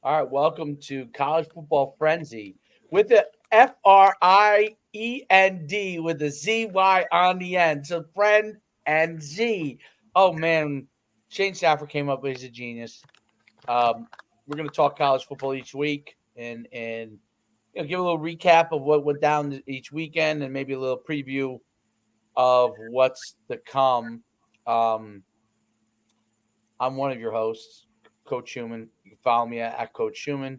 All right, welcome to College Football Frenzy with the Friend with the ZY on the end. So friend and Z. Oh man, Shane Stafford came up with a genius. We're going to talk college football each week and give a little recap of what went down each weekend and maybe a little preview of what's to come. I'm one of your hosts, Coach Schuman. You can follow me at Coach Schuman.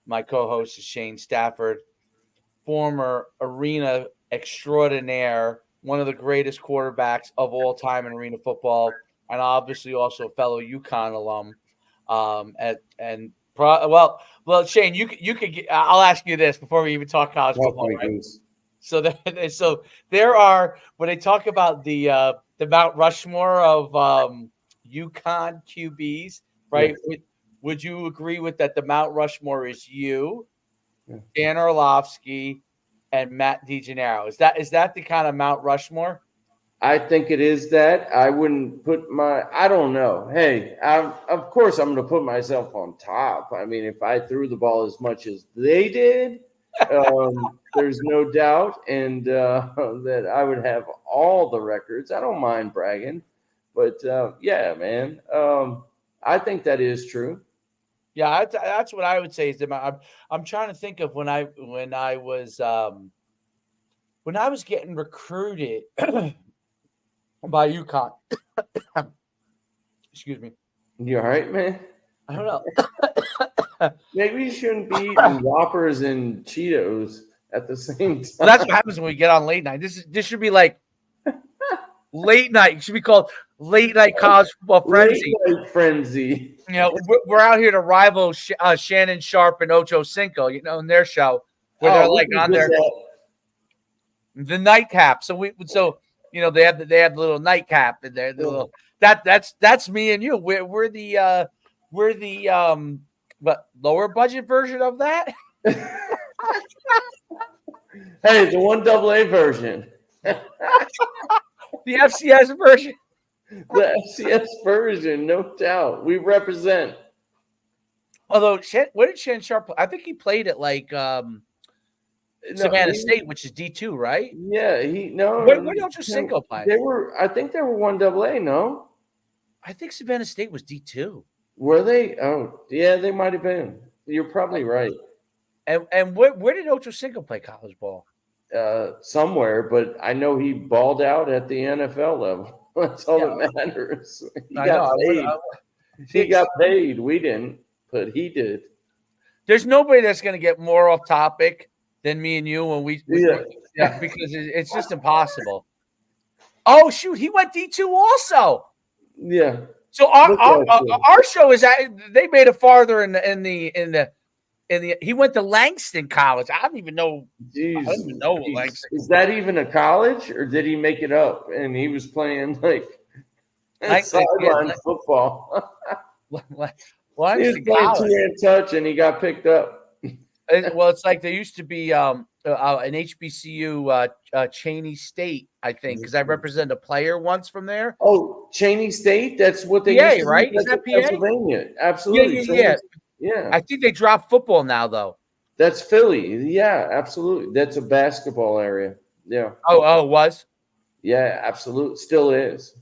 My co-host is Shane Stafford, former arena extraordinaire, one of the greatest quarterbacks of all time in arena football, and obviously also a fellow UConn alum. Well, Shane, you could. I'll ask you this before we even talk college football, right? So there are when they talk about the Mount Rushmore of UConn QBs, right? Yeah. Would you agree with that? The Mount Rushmore is you, Yeah. Dan Orlovsky, and Matt DeGennaro. Is that the kind of Mount Rushmore? I think it is that. I wouldn't put I don't know. Hey, of course I'm going to put myself on top. I mean, if I threw the ball as much as they did, there's no doubt. And that I would have all the records. I don't mind bragging. But, yeah, man, I think that is true. Yeah, that's what I would say. Is that I'm trying to think of when I was getting recruited by UConn. Excuse me. You all right, man? I don't know. Maybe you shouldn't be eating Whoppers and Cheetos at the same time. Well, that's what happens when we get on late night. This should be like late night. It should be called Late Night College Football Frenzy. Late Night Frenzy. You know, we're out here to rival Shannon Sharp and Ocho Cinco, in their show where they're like on their the nightcap. So they have the little nightcap in there. The little that's me and you. We're the but lower budget version of that. Hey, the 1AA version. The FCS version. The FCS version, no doubt. We represent. Although, where did Shannon Sharp play? I think he played at Savannah State, which is D2, right? Yeah, Where did Ocho Cinco play? I think they were 1AA, no? I think Savannah State was D2. Were they? Oh, yeah, they might have been. You're probably right. And where did Ocho Cinco play college ball? Somewhere, but I know he balled out at the NFL level. That's all that matters. He got paid. He got paid. We didn't, but he did. There's nobody that's going to get more off topic than me and you when because it's just impossible. Oh shoot, he went D2 also. Yeah. So our show is they made it farther in the he went to Langston College. I don't even know. Jeez, I don't even know what Langston is that even a college, or did he make it up and he was playing sideline football? He was playing two-hand touch and he got picked up. Well, it's like there used to be an HBCU Cheney State, I think, because I represented a player once from there. Oh, Cheney State? That's what they PA, used to right? do. Is that PA? Pennsylvania. Absolutely. Yeah. I think they drop football now, though. That's Philly. Yeah, absolutely. That's a basketball area. Yeah. Oh, it was? Yeah, absolutely. Still is.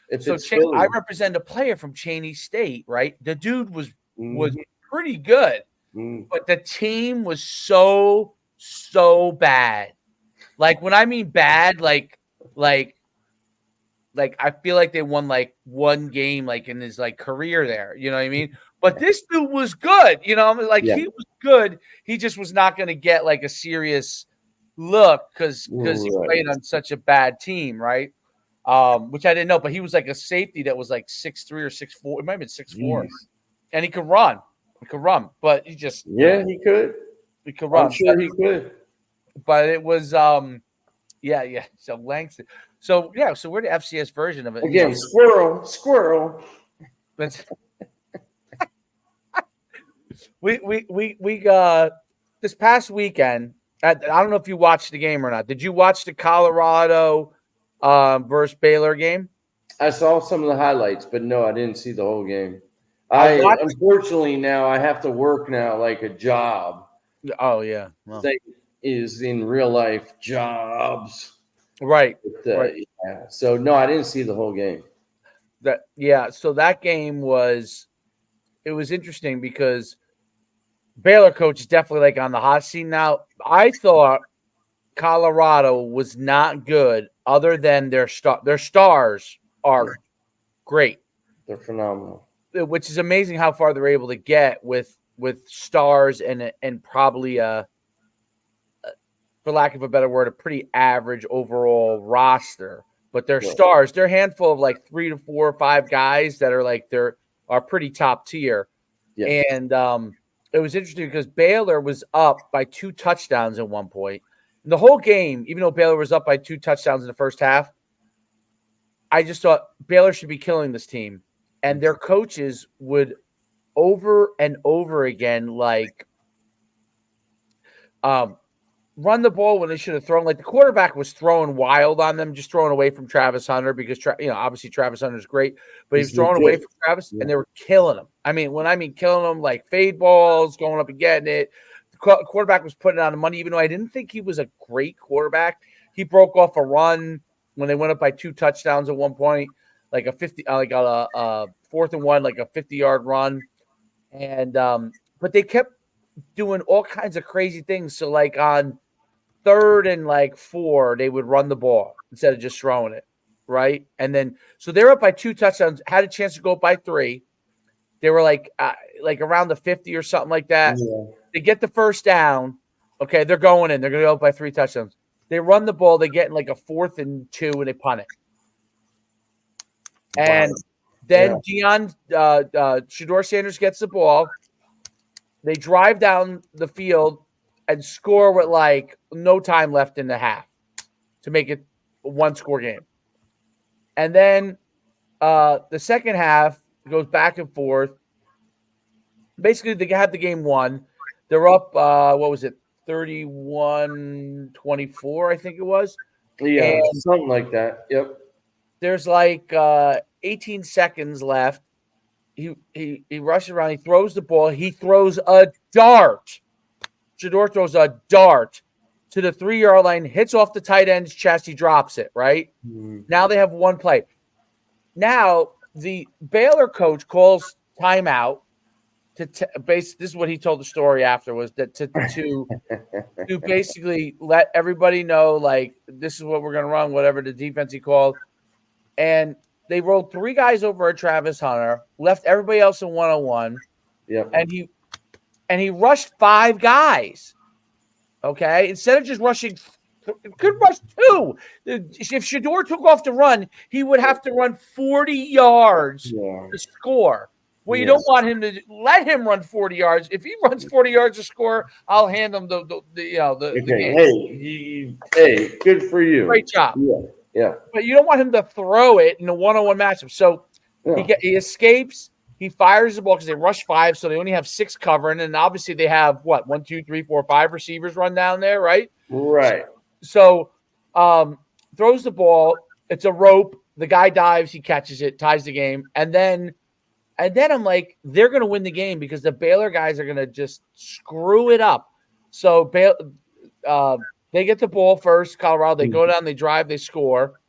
I represent a player from Cheney State, right? The dude was pretty good, but the team was so bad. Like when I mean bad, like I feel like they won like one game like in his like career there. You know what I mean? But this dude was good. You know, he was good. He just was not going to get like a serious look because he played on such a bad team, right? Which I didn't know, but he was like a safety that was like 6'3" or 6'4". It might have been 6'4", and he could run. But he just he could. He could run. I'm sure he could. But it was So Langston. So we're the FCS version of it. Again, squirrel. But we got this past weekend. I don't know if you watched the game or not. Did you watch the Colorado versus Baylor game? I saw some of the highlights, but no, I didn't see the whole game. Unfortunately now I have to work now like a job. Oh yeah, well, Thing is in real life jobs. right. But, Right. yeah. So no, I didn't see the whole game. So that game was interesting because Baylor coach is definitely like on the hot seat now. I thought Colorado was not good other than their stars are great, They're phenomenal. which is amazing how far they're able to get with stars and probably for lack of a better word, a pretty average overall roster. But they're stars. They're a handful of like 3 to 4 or 5 guys that are like are pretty top tier. Yes. And it was interesting because Baylor was up by 2 touchdowns at one point. And the whole game, even though Baylor was up by 2 touchdowns in the first half, I just thought Baylor should be killing this team. And their coaches would over and over again run the ball when they should have thrown. Like the quarterback was throwing wild on them, just throwing away from Travis Hunter because obviously Travis Hunter is great, but he was throwing away from Travis, and they were killing him. I mean, when I mean killing him, like fade balls, going up and getting it. The quarterback was putting on the money, even though I didn't think he was a great quarterback. He broke off a run when they went up by 2 touchdowns at one point, like a 50, like a 4th and 1, like a 50-yard run, and but they kept doing all kinds of crazy things. So like on 3rd and 4, they would run the ball instead of just throwing it, right? And then so they're up by 2 touchdowns, had a chance to go up by 3. They were like around the 50 or something like that. Yeah. They get the first down. Okay, they're going in. They're going to go up by 3 touchdowns. They run the ball. They get in like a 4th and 2, and they punt it. And then Shedeur Sanders gets the ball. They drive down the field and score with like no time left in the half to make it a 1-score game. And then the second half goes back and forth. Basically, they had the game won. They're up, 31-24, I think it was. Yeah, something like that. Yep. There's like 18 seconds left. He rushes around. He throws the ball. He throws a dart. Shedeur throws a dart to the 3-yard line, hits off the tight end's chest. He drops it, right? Mm-hmm. Now they have one play. Now the Baylor coach calls timeout this is what he told the story after, was that to basically let everybody know, like, this is what we're going to run, whatever the defense he called. And they rolled 3 guys over at Travis Hunter, left everybody else in 1-on-1. Yep. And he rushed 5 guys. Okay? Instead of just rushing, could rush 2. If Shedeur took off to run, he would have to run 40 yards to score. Well, you don't want him to let him run 40 yards. If he runs 40 yards to score, I'll hand him the game. Hey, good for you. Great job. Yeah. But you don't want him to throw it in a 1-on-1 matchup. So he escapes. He fires the ball because they rush 5, so they only have 6 covering. And obviously they have, 1, 2, 3, 4, 5 receivers run down there, right? Right. So throws the ball. It's a rope. The guy dives. He catches it, ties the game. And then I'm like, they're going to win the game because the Baylor guys are going to just screw it up. So they get the ball first, Colorado. They go down, they drive, they score.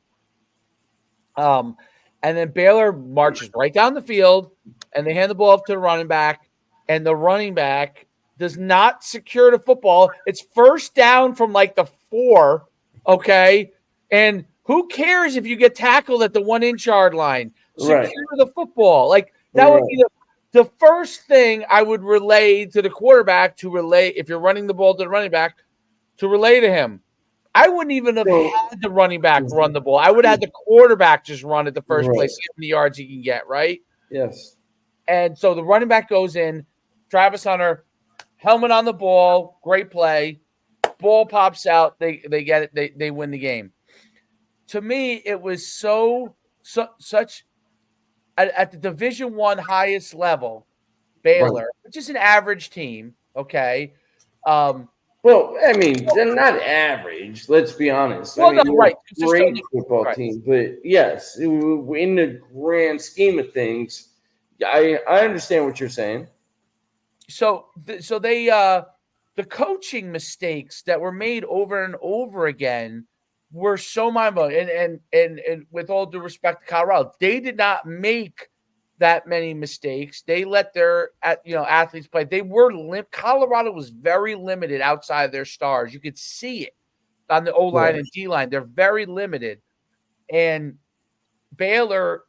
And then Baylor marches right down the field, and they hand the ball off to the running back, and the running back does not secure the football. It's first down from like the 4, okay? And who cares if you get tackled at the 1-inch yard line? Secure the football. Like, that would be the first thing I would relay to the quarterback if you're running the ball to the running back, to relay to him. I wouldn't even have had the running back run the ball. I would have had the quarterback just run at the first place, see how many yards he can get, right? Yes. And so the running back goes in. Travis Hunter, helmet on the ball, great play. Ball pops out. They get it. They win the game. To me, it was such at the Division I highest level, Baylor, which is an average team, okay? Well, I mean, they're not average. Let's be honest. Well, I mean, right. Great football team, but yes, in the grand scheme of things, I understand what you're saying. So they the coaching mistakes that were made over and over again were so mind-blowing. And with all due respect to Colorado, they did not make that many mistakes. They let their athletes play. They were Colorado was very limited outside of their stars. You could see it on the O-line and D-line. They're very limited. And Baylor,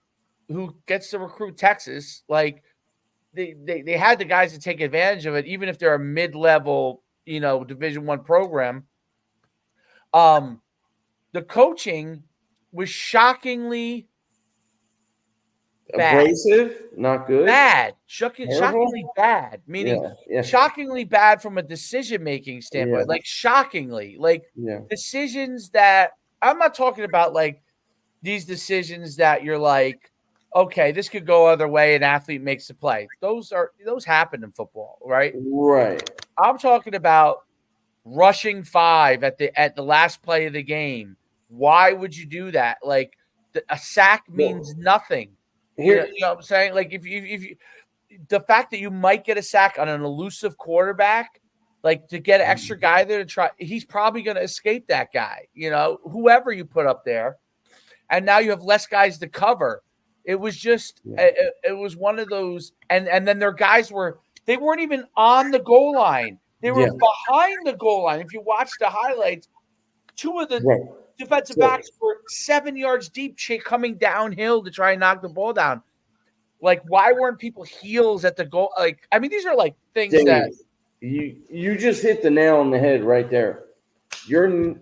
who gets to recruit Texas, like they had the guys to take advantage of it, even if they're a mid-level, Division I program. The coaching was shockingly bad. Abrasive, not good. Bad. Shockingly bad. Meaning shockingly bad from a decision-making standpoint. Like shockingly. Like decisions that I'm not talking about like these decisions that you're like, okay, this could go other way. An athlete makes a play. Those happen in football, right? Right. I'm talking about rushing 5 at the last play of the game. Why would you do that? Like a sack means nothing. You know what I'm saying? Like if you the fact that you might get a sack on an elusive quarterback, like to get an extra guy there to try, he's probably going to escape that guy. Whoever you put up there. And now you have less guys to cover. It was just it was one of those, and then their guys they weren't even on the goal line. They were behind the goal line. If you watch the highlights, 2 of the defensive backs were 7 yards deep, coming downhill to try and knock the ball down. Like, why weren't people heels at the goal? Like, I mean, these are like things that you just hit the nail on the head right there. Your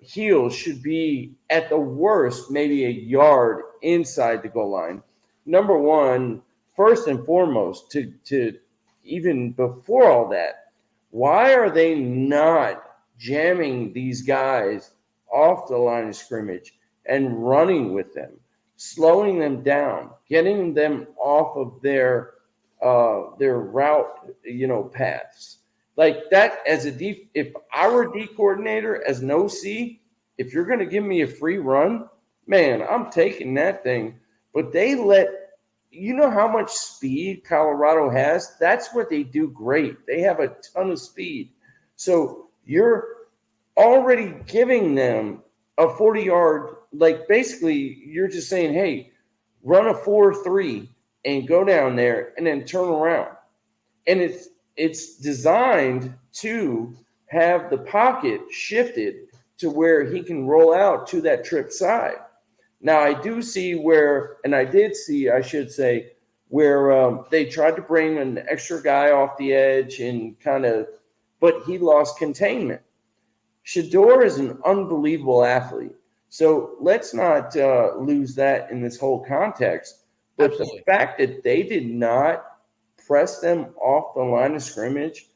heels should be at the worst maybe a yard inside the goal line. Number one, first and foremost, to even before all that, why are they not jamming these guys off the line of scrimmage and running with them, slowing them down, getting them off of their route, paths? Like that, as if I were a D coordinator, as an OC, if you're going to give me a free run, man, I'm taking that thing. But they how much speed Colorado has? That's what they do great. They have a ton of speed. So you're already giving them a 40-yard, like basically you're just saying, hey, run a 4-3 and go down there and then turn around. And it's designed to have the pocket shifted to where he can roll out to that trip side. Now, I did see, where they tried to bring an extra guy off the edge but he lost containment. Shedeur is an unbelievable athlete. So let's not lose that in this whole context. But Absolutely. The fact that they did not press them off the line of scrimmage,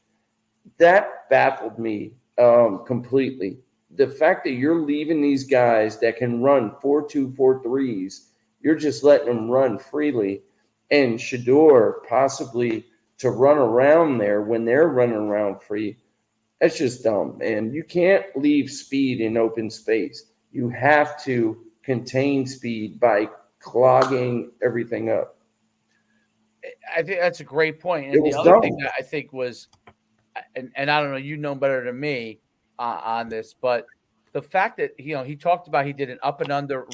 that baffled me completely. The fact that you're leaving these guys that can run 4.2, 4.3s, you're just letting them run freely, and Shedeur possibly to run around there when they're running around free. That's just dumb, man. You can't leave speed in open space. You have to contain speed by clogging everything up. I think that's a great point. And the other thing that I think was, and I don't know, you know better than me on this, but the fact that he talked about he did an up and under.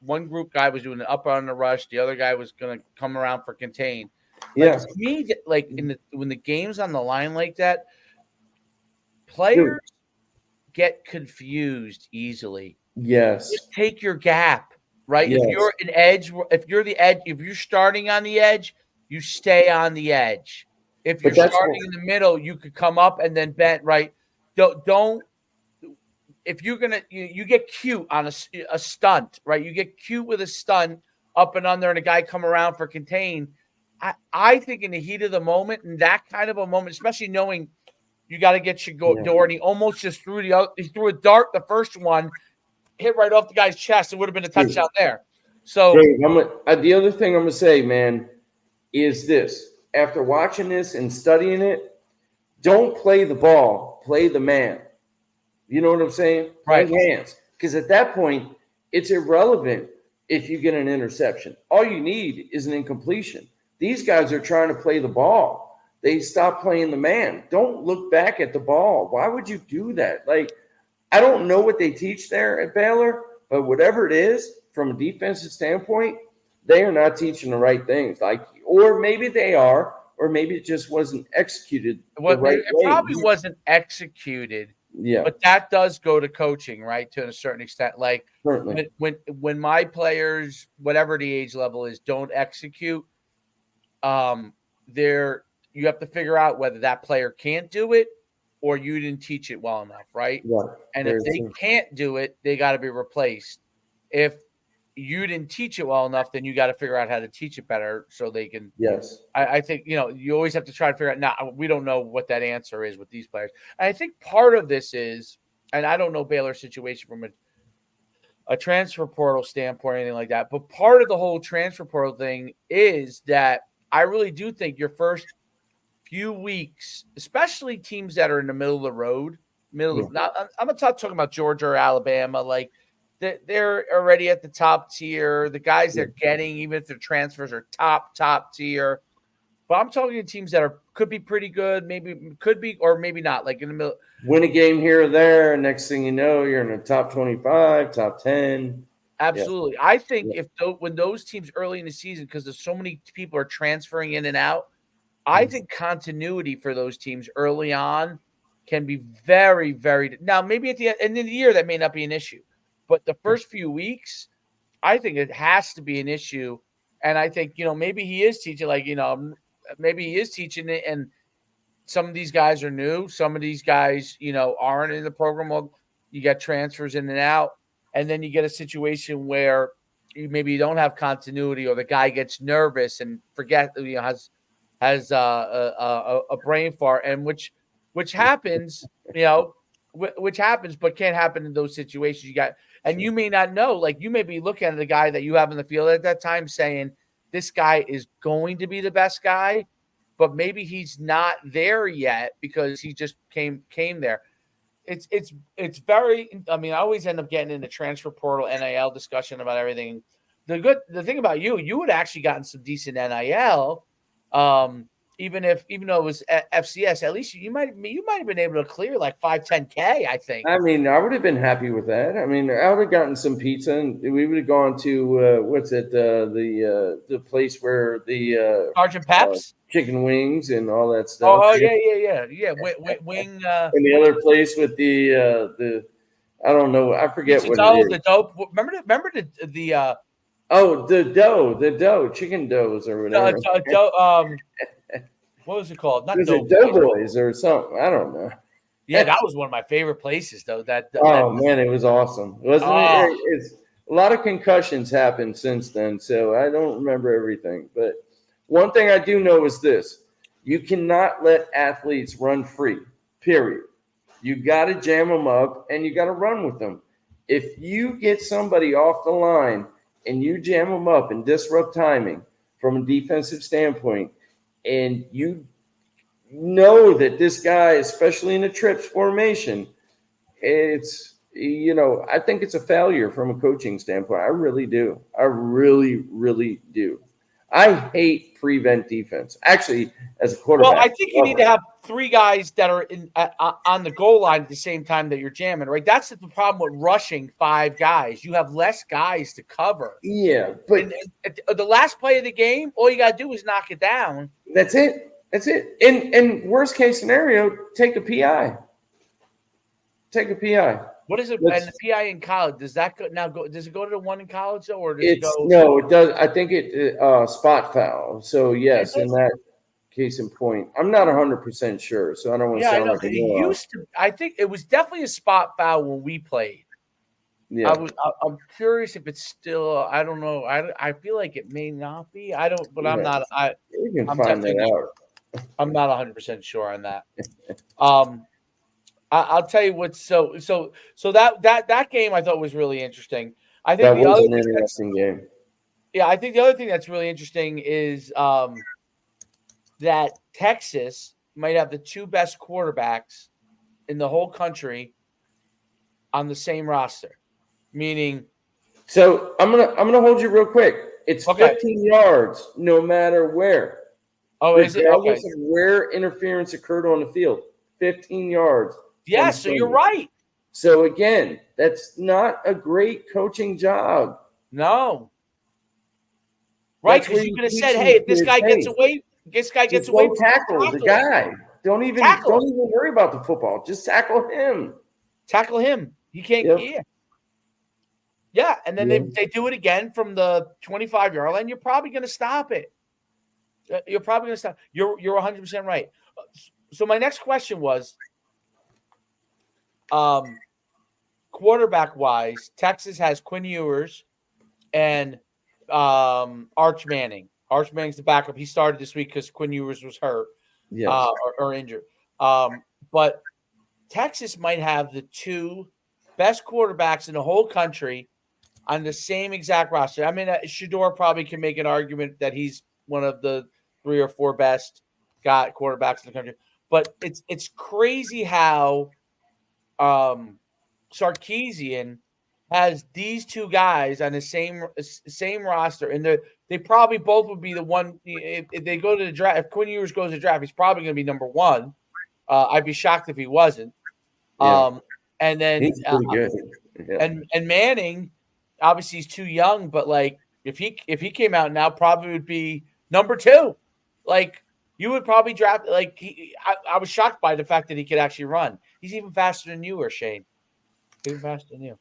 One group guy was doing an up and under rush. The other guy was going to come around for contain. Like, to me, like when the game's on the line like that, players get confused easily. Yes, just take your gap, right? Yes. If you're an edge, if you're the edge, if you're starting on the edge, you stay on the edge. If you're starting in the middle, you could come up and then bend, right? Don't. If you're gonna, you get cute on a stunt, right? You get cute with a stunt up and under, and a guy come around for contain. I think in the heat of the moment, and that kind of a moment, especially knowing you got to get Shedeur, and he almost just threw a dart. The first one hit right off the guy's chest. It would have been a touchdown there. So Dave, the other thing I'm gonna say, man, is this: after watching this and studying it, don't play the ball, play the man. You know what I'm saying? Right. Play hands, because at that point, it's irrelevant if you get an interception. All you need is an incompletion. These guys are trying to play the ball. They stop playing the man. Don't look back at the ball. Why would you do that? Like, I don't know what they teach there at Baylor, but whatever it is, from a defensive standpoint, they are not teaching the right things. Like, or maybe they are, or maybe it just wasn't executed the right It way. probably wasn't executed, Yeah, but that does go to coaching, right? To a certain extent. Like certainly. when my players, whatever the age level is, don't execute, there you have to figure out whether that player can't do it or you didn't teach it well enough, right? Yeah, And if very they true. can't do it, they got to be replaced. If you didn't teach it well enough, then you got to figure out how to teach it better so they can. Yes. I think you always have to try to figure out. Now we don't know what that answer is with these players. And I think part of this is, and I don't know Baylor's situation from a transfer portal standpoint or anything like that, but part of the whole transfer portal thing is that I really do think your first few weeks, especially teams that are in the middle of the road, not I'm not talking about Georgia or Alabama, like they're already at the top tier. The guys they're getting, even if their transfers are top tier. But I'm talking to teams that could be pretty good, maybe could be, or maybe not, like in the middle. Win a game here or there, next thing you know, you're in the top 25, top 10. Absolutely. I think when those teams early in the season, because there's so many people are transferring in and out, I think continuity for those teams early on can be very, very. Now, maybe at the end of the year, that may not be an issue, but the first few weeks, I think it has to be an issue. And I think, maybe he is teaching, maybe he is teaching it. And some of these guys are new. Some of these guys, aren't in the program. Well, you get transfers in and out. And then you get a situation where maybe you don't have continuity or the guy gets nervous and has a brain fart, and which happens, which happens, but can't happen in those situations. And you may not know, like you may be looking at the guy that you have in the field at that time saying, this guy is going to be the best guy, but maybe he's not there yet because he just came there. It's very. I mean, I always end up getting in the transfer portal NIL discussion about everything. The thing about you would actually gotten some decent NIL. Even though it was FCS, at least you might have been able to clear like 5-10K, I think. I mean, I would have been happy with that. I mean, I would have gotten some pizza, and we would have gone to the place where the Sergeant Pep's chicken wings and all that stuff. Oh yeah. Wing. And the other place with the I don't know, I forget what it is. The dope. Remember the the dough, chicken doughs or whatever. What was it called? Not Was it Doughboys or something? I don't know. Yeah, that was one of my favorite places, though. Man, it was awesome, wasn't it? It's a lot of concussions happened since then, so I don't remember everything. But one thing I do know is this: you cannot let athletes run free. Period. You got to jam them up, and you got to run with them. If you get somebody off the line and you jam them up and disrupt timing from a defensive standpoint, and you know that this guy, especially in the trips formation, it's, I think it's a failure from a coaching standpoint. I really do. I really, really do. I hate prevent defense. Actually, as a quarterback. Well, I think you need to have three guys that are on the goal line at the same time that you're jamming, right? That's the problem with rushing five guys. You have less guys to cover. Yeah, but the last play of the game, all you got to do is knock it down. That's it. In worst case scenario, take a PI. Take a PI. What is it? And the PI in college, does that go now? Does it go to the one in college though, or does it go? No, it does. I think it spot foul. So yes, in that case in point, I'm not 100% sure. So I don't want to sound like a moron. I think it was definitely a spot foul when we played. Yeah, I'm curious if it's still. I don't know. I feel like it may not be. I don't, but I'm not. You can find that out. I'm not 100% sure on that. I'll tell you what. So that game I thought was really interesting. I think that was an interesting game. Yeah, I think the other thing that's really interesting is that Texas might have the two best quarterbacks in the whole country on the same roster, meaning So I'm gonna hold you real quick. It's Okay. 15 yards, no matter where, Oh, is it? Okay. regardless of where interference occurred on the field. 15 yards Yeah, from so you're scrimmage. right. So again, that's not a great coaching job. No. Right, That's because where you you could have teach said, these hey, if this kids, guy gets hey, away, just from go it, tackle the tackle him. guy. Don't even Tackle him. worry about the football. Just tackle him. Tackle him. He can't. Yep. Yeah. Yeah, and then Yeah. they do it again from the 25-yard line. You're probably going to stop it. You're probably going to stop. You're 100% right. So my next question was, quarterback wise, Texas has Quinn Ewers and Arch Manning. Arch Manning's the backup. He started this week because Quinn Ewers was hurt Yes. or injured. But Texas might have the two best quarterbacks in the whole country on the same exact roster. I mean, Shador probably can make an argument that he's one of the 3 or 4 best quarterbacks in the country. But it's crazy how Sarkisian has these two guys on the same roster, and they probably both would be the one if they go to the draft. If Quinn Ewers goes to the draft, he's probably going to be number 1. I'd be shocked if he wasn't. Yeah. And then He's pretty good. Yeah. and Manning, obviously he's too young, but like if he came out now, probably would be number 2. Like you would probably draft like I was shocked by the fact that he could actually run. He's even faster than you or Shane. Even faster than you.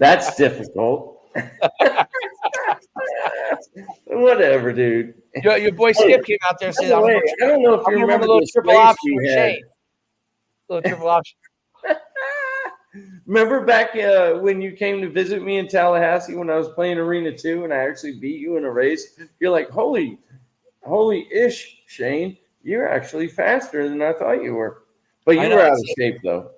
That's difficult. Whatever, dude. Your boy Skip came out there and said, I don't know if you remember a little this triple race option we with had. Shane. A little triple option. Remember back when you came to visit me in Tallahassee when I was playing Arena 2 and I actually beat you in a race? You're like, holy ish, Shane. You're actually faster than I thought you were. But you were out of shape, though.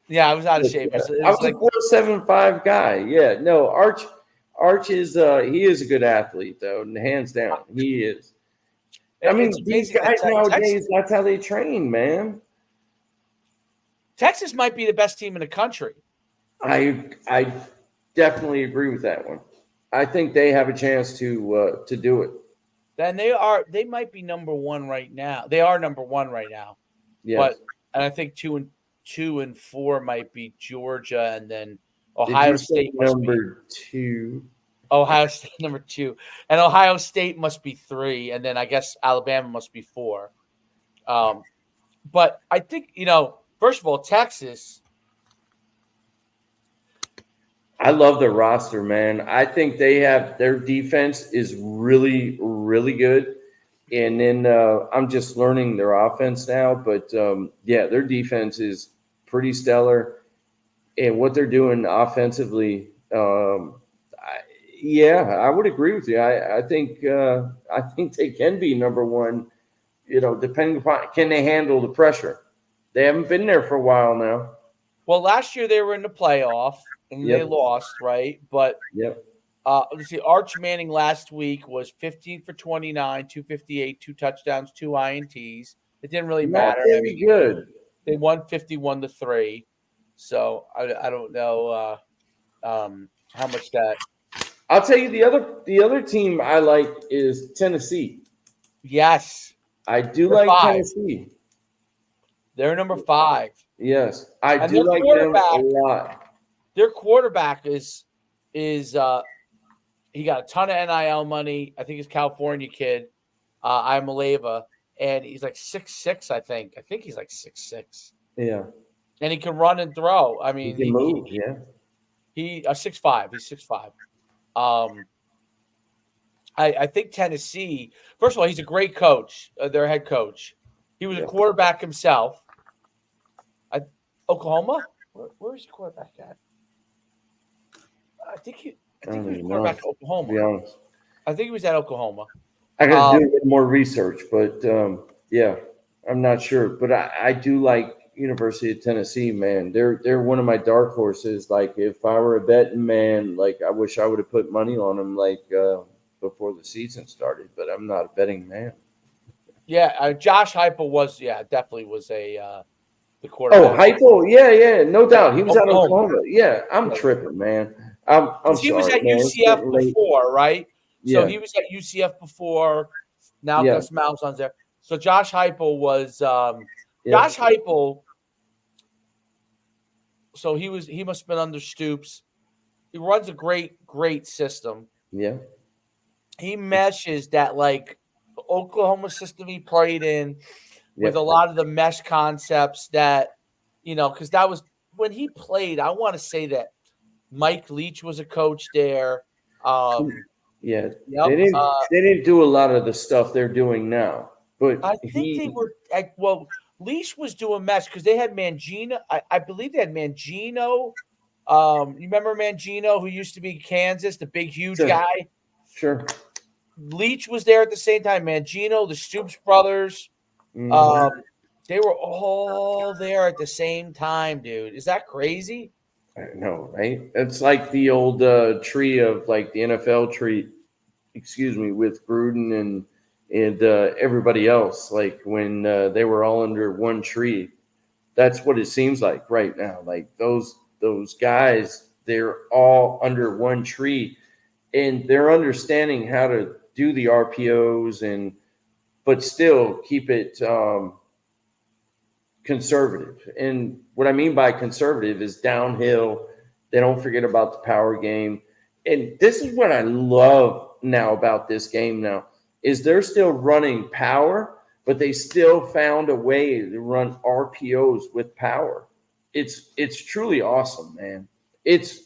Yeah, I was out of shape. I was like a 4.75 guy. Yeah, no, Arch is he is a good athlete, though, and hands down, he is. I mean, these guys nowadays, that's how they train, man. Texas might be the best team in the country. I definitely agree with that one. I think they have a chance to do it. Then they might be number 1 right now. They are number 1 right now. Yes. And I think 2 and 4 might be Georgia, and then Ohio State number 2. Ohio State number 2, and Ohio State must be 3, and then I guess Alabama must be 4. But I think first of all, Texas. I love their roster, man. I think their defense is really, really good. And then I'm just learning their offense now. But, yeah, their defense is pretty stellar. And what they're doing offensively, I would agree with you. I think they can be number 1, depending upon can they handle the pressure. They haven't been there for a while now. Well, last year they were in the playoff. And they lost, right? But let's see. Arch Manning last week was 15 for 29, 258, 2 touchdowns, 2 INTs. It didn't really matter. I mean, good. They won 51-3. So I don't know how much that. I'll tell you the other team I like is Tennessee. Yes, I do like 5. Tennessee. They're number 5. Yes, I do like them a lot. Their quarterback is he got a ton of NIL money. I think he's a California kid, Imaleva, and he's like 6'6", I think. I think he's like 6'6". Yeah. And he can run and throw. I mean, he can move, yeah. He 6'5". He's 6'5". I think Tennessee, first of all, he's a great coach, their head coach. He was a quarterback himself. Oklahoma? Where's the quarterback at? I think he was quarterback at Oklahoma. To be honest. I think he was at Oklahoma. I got to do a bit more research, but I'm not sure. But I do like University of Tennessee, man. They're one of my dark horses. Like if I were a betting man, like I wish I would have put money on them like before the season started. But I'm not a betting man. Yeah, Josh Heupel was definitely was the quarterback. Oh, Heupel, yeah, no doubt. He was out of Oklahoma. Yeah, I'm tripping, man. I'm He was sorry, at man. It's UCF getting late. before, right? So Yeah, he was at UCF before. Now yeah, Gus Malzahn's there. So Josh Heupel was yeah, Josh Heupel. So he must have been under Stoops. He runs a great system. yeah, He meshes that like Oklahoma system he played in yeah. with a lot of the mesh concepts that because that was when he played. I want to say that Mike Leach was a coach there. Yeah, Yep. they didn't do a lot of the stuff they're doing now, but I think they were Leash was doing mesh because they had Mangino. I believe they had Mangino. You remember Mangino, who used to be Kansas, the big, huge sure, guy? sure. Leach was there at the same time. Mangino, the Stoops brothers. Mhm. Um, they were all there at the same time, dude. Is that crazy? I know, right? It's like the old tree of like the NFL tree, excuse me, with Gruden and everybody else. Like when they were all under one tree. That's what it seems like right now. Like those guys, they're all under one tree, and they're understanding how to do the RPOs and but still keep it conservative. And what I mean by conservative is downhill. They don't forget about the power game. And this is what I love now about this game now is they're still running power, but they still found a way to run RPOs with power. It's truly awesome, man. It's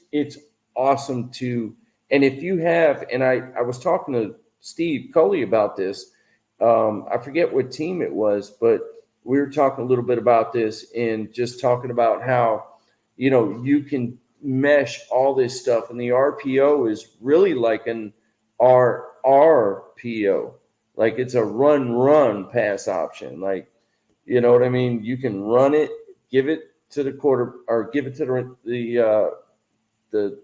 awesome to and if you have and I was talking to Steve Coley about this. I forget what team it was, but we were talking a little bit about this and just talking about how you can mesh all this stuff and the RPO is really like an RRPO, like it's a run pass option, like you know what I mean. You can run it, give it to the quarter or give it to the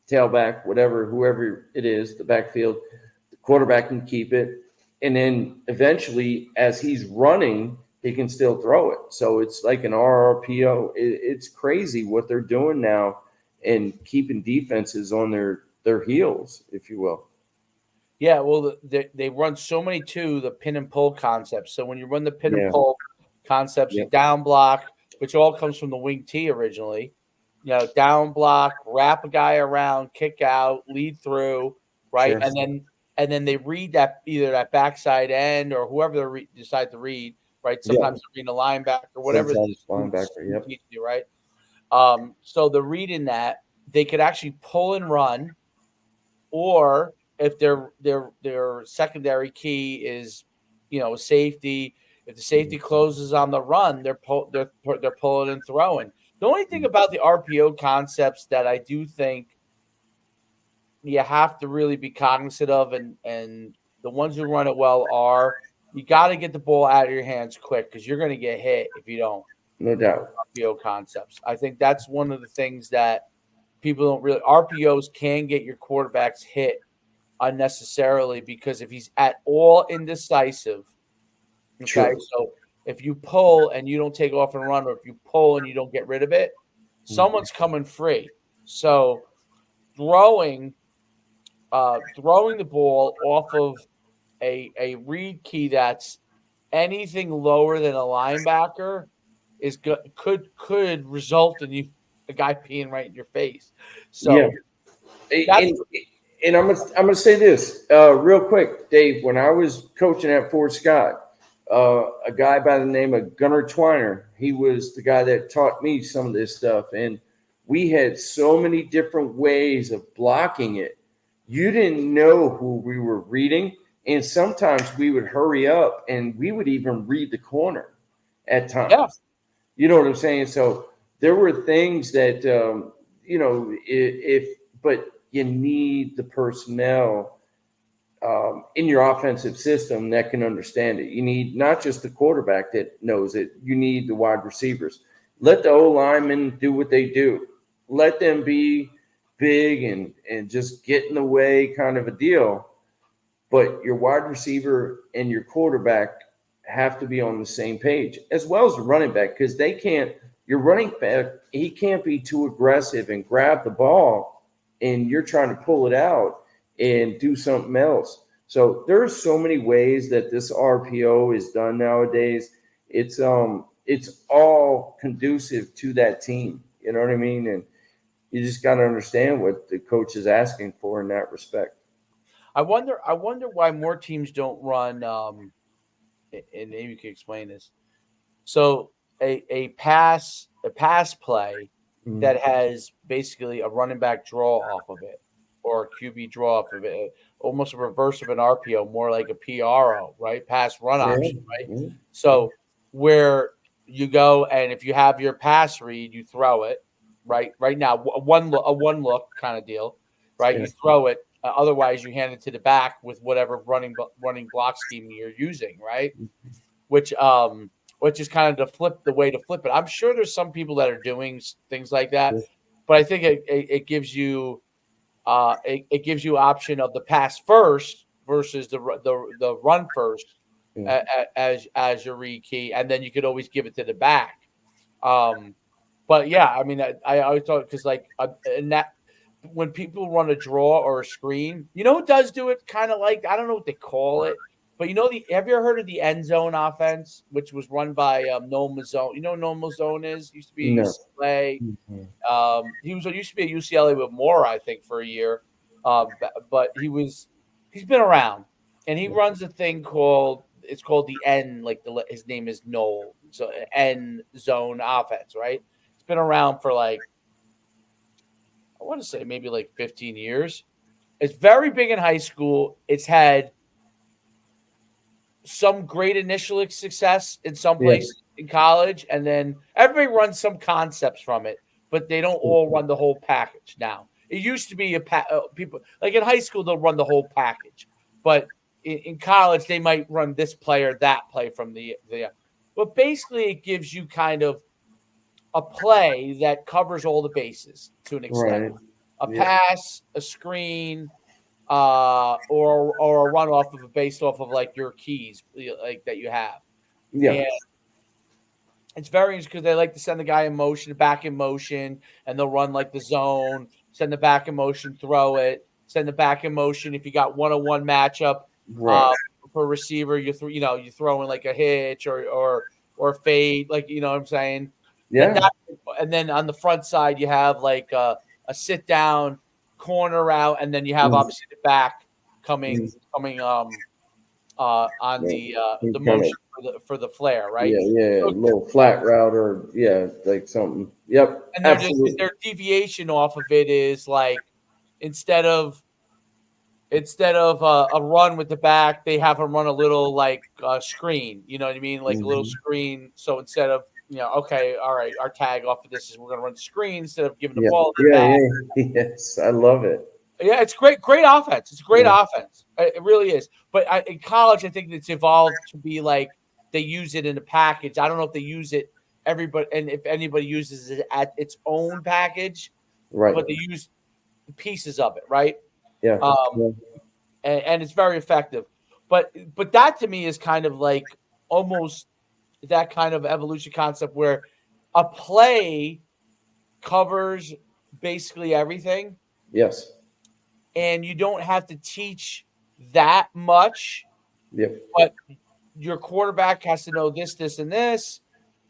tailback, whatever, whoever it is, the backfield. The quarterback can keep it. And then eventually, as he's running, he can still throw it. So it's like an RRPO. It's crazy what they're doing now and keeping defenses on their heels, if you will. Yeah, well, they run so many too, the pin and pull concepts. So when you run the pin and Yeah. pull concepts, you Yep. down block, which all comes from the wing T originally. Down block, wrap a guy around, kick out, lead through, right? Sure. And then they read that either that backside end or whoever they decide to read, right? Yep. Sometimes they're reading a linebacker, whatever the Sometimes linebacker. scheme Yep. teaches you, right? So the reading that they could actually pull and run, or if their secondary key is safety, if the safety closes on the run, they're pulling and throwing. The only thing about the RPO concepts that I do think you have to really be cognizant of, and the ones who run it well are you got to get the ball out of your hands quick because you're going to get hit if you don't. No doubt. RPO concepts. I think that's one of the things that people don't really. RPOs can get your quarterbacks hit unnecessarily because if he's at all indecisive, okay, True. so if you pull and you don't take off and run, or if you pull and you don't get rid of it, someone's coming free. So throwing throwing the ball off of a read key that's anything lower than a linebacker is could result in you a guy peeing right in your face. Yeah. So that's And I'm gonna say this real quick, Dave. When I was coaching at Fort Scott, a guy by the name of Gunnar Twiner, he was the guy that taught me some of this stuff, and we had so many different ways of blocking it. You didn't know who we were reading, and sometimes we would hurry up, and we would even read the corner at yeah. times. You know what I'm saying? So there were things that if but you need the personnel in your offensive system that can understand it. You need not just the quarterback that knows it. You need the wide receivers. Let the O linemen do what they do. Let them be big and just get in the way, kind of a deal. But your wide receiver and your quarterback have to be on the same page, as well as the running back, because they can't. Your running back, he can't be too aggressive and grab the ball and you're trying to pull it out and do something else. So there's so many ways that this RPO is done nowadays. It's all conducive to that team. You know what I mean? And you just got to understand what the coach is asking for in that respect. I wonder why more teams don't run. And maybe you can explain this. So a pass play Mhm. that has basically a running back draw off of it or a QB draw off of it, almost a reverse of an RPO, more like a PRO, right? Pass run Yeah, option, right? yeah, So where you go and if you have your pass read, you throw it, right? Right now, one look kind of deal, right? yeah, You throw it. Otherwise, you hand it to the back with whatever running block scheme you're using, right? which um which is kind of the way to flip it. I'm sure there's some people that are doing things like that, yeah, but I think it gives you it gives you option of the pass first versus the run first yeah. as your read key, and then you could always give it to the back. Um, but yeah, I mean, I always thought because like in that when people run a draw or a screen, you know who does do it kind of like I don't know what they call it, but you know the have you ever heard of the end zone offense, which was run by Noel Mazzone? You know who Noel Mazzone is? Used to be a No. UCLA. Mhm. He used to be at UCLA with Mora, I think, for a year. But he's been around, and he Yeah. runs a thing called the N, like his name is Noel, so N zone offense, right? It's been around for like I want to say maybe like 15 years. It's very big in high school. It's had some great initial success in some Yeah. places in college, and then everybody runs some concepts from it, but they don't all run the whole package now. It used to be people like in high school they'll run the whole package, but in college they might run this play or that play from the. But basically, it gives you kind of a play that covers all the bases to an extent. Right. A Yeah. pass, a screen, or a run off of based off of like your keys, like that you have, Yeah. and it's very interesting because they like to send the guy in motion, back in motion, and they'll run like the zone, send the back in motion, throw it, send the back in motion. If you got 1-on-1 matchup, Right. uh, for a receiver, you throw in like a hitch or fade, like you know what I'm saying, and Yeah. that, and then on the front side you have like a sit down corner route, and then you have Mhm. obviously the back Mhm. coming on Yeah. the You kind of motion for the flare, right? yeah, yeah, a So little flat route or yeah, like something. Yep, and absolutely. their deviation off of it is like instead of a run with the back, they have them run a little like screen. You know what I mean? Like a little Hmm. screen. So instead of okay, all right, our tag off of this is we're going to run the screen instead of giving the Yeah, ball to the yeah, back. yeah. Yes, I love it. Yeah, it's great offense. It's a great Yeah, offense. It really is. But in college, I think it's evolved to be like they use it in a package. I don't know if they use it everybody, and if anybody uses it at its own package, right. but they use pieces of it, right? Yeah, Um, yeah, and it's very effective. But that to me is kind of like almost that kind of evolution concept where a play covers basically everything, yes, and you don't have to teach that much, yep, but your quarterback has to know this, this, and this,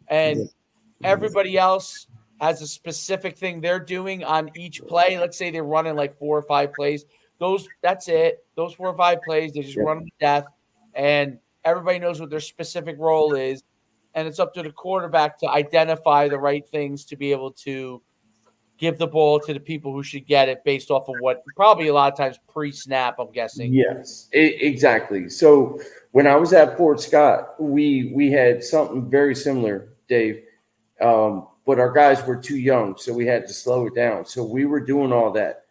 and yep, everybody else has a specific thing they're doing on each play. Let's say they're running like 4 or 5 plays. That's it. Those 4 or 5 plays, they just yep. run them to death, and everybody knows what their specific role is. And it's up to the quarterback to identify the right things to be able to give the ball to the people who should get it based off of what probably a lot of times pre-snap, I'm guessing. Yes, exactly. So when I was at Fort Scott, we had something very similar, Dave. But our guys were too young, so we had to slow it down. So we were doing all that.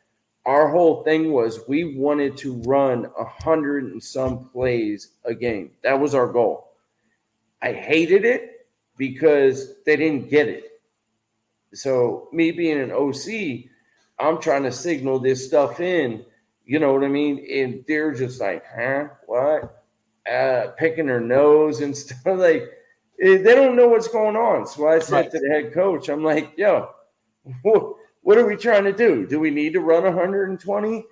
Our whole thing was we wanted to run 100 and some plays a game. That was our goal. I hated it because they didn't get it. So me being an OC, I'm trying to signal this stuff in, you know what I mean? And they're just like, huh? What? Picking their nose and stuff. Like they don't know what's going on. So I said Right. to the head coach, I'm like, yo, what What are we trying to do? Do we need to run 120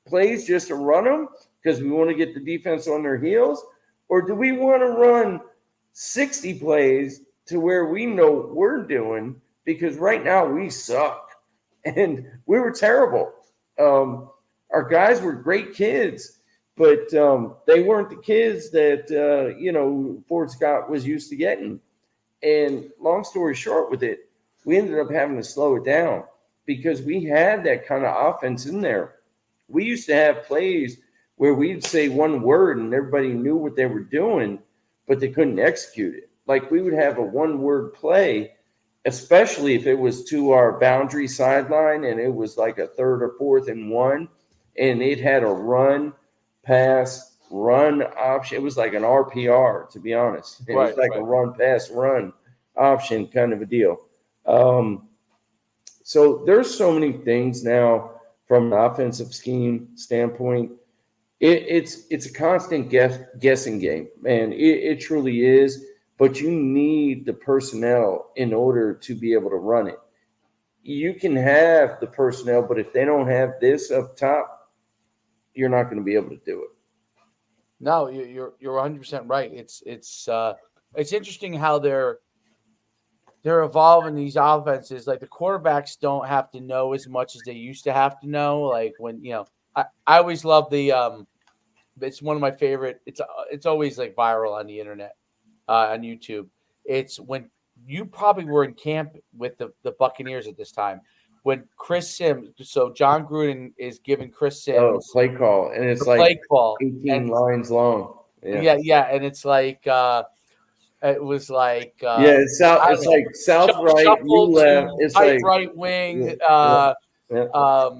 plays just to run them because we want to get the defense on their heels? Or do we want to run 60 plays to where we know what we're doing? Because right now we suck and we were terrible. Our guys were great kids, but they weren't the kids that, Fort Scott was used to getting. And long story short with it, we ended up having to slow it down because we had that kind of offense in there. We used to have plays where we'd say one word and everybody knew what they were doing, but they couldn't execute it. Like we would have a one-word play, especially if it was to our boundary sideline and it was like a 3rd or 4th and 1, and it had a run, pass, run option. It was like an RPR, to be honest. It was like a run, pass, run option kind of a deal. So there's so many things now from an offensive scheme standpoint. It's a constant guessing game, man. It truly is. But you need the personnel in order to be able to run it. You can have the personnel, but if they don't have this up top, you're not going to be able to do it. No, you're 100% right. It's interesting how they're evolving these offenses. Like the quarterbacks don't have to know as much as they used to have to know. Like when I always love the it's one of my favorite. It's always like viral on the internet, on YouTube. It's when you probably were in camp with the Buccaneers at this time when Chris Sims. So John Gruden is giving Chris Sims play call, and it's like play call, 18 lines long. Yeah, and it's like it was like it's south. It's like south right, you left. It's like right wing, yeah.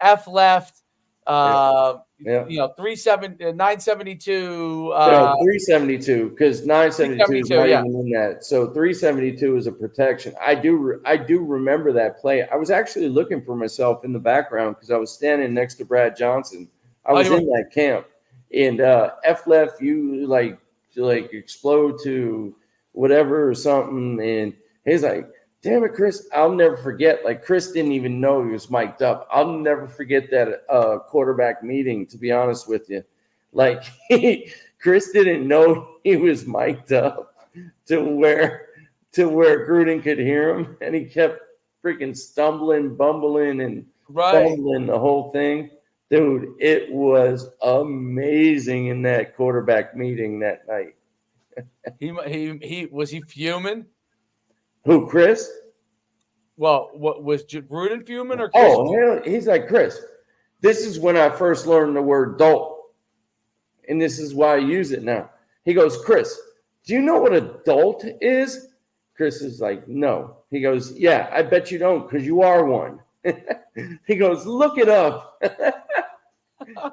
F left. 972. 372 because 972 is not even in that. So 372 is a protection. I do remember that play. I was actually looking for myself in the background because I was standing next to Brad Johnson. I was in that camp, and F left, you like explode to whatever or something, and he's like, damn it, Chris, I'll never forget. Like, Chris didn't even know he was mic'd up. I'll never forget that quarterback meeting, to be honest with you. Like, Chris didn't know he was mic'd up to where Gruden could hear him, and he kept freaking stumbling, bumbling, and fumbling the whole thing. Dude, it was amazing in that quarterback meeting that night. He was he fuming? Who, Chris? Well, what was Gruden fuming or Chris? Oh, he's like, Chris, this is when I first learned the word dolt, and this is why I use it now. He goes, Chris, do you know what a dolt is? Chris is like, no. He goes, yeah, I bet you don't because you are one. He goes, look it up.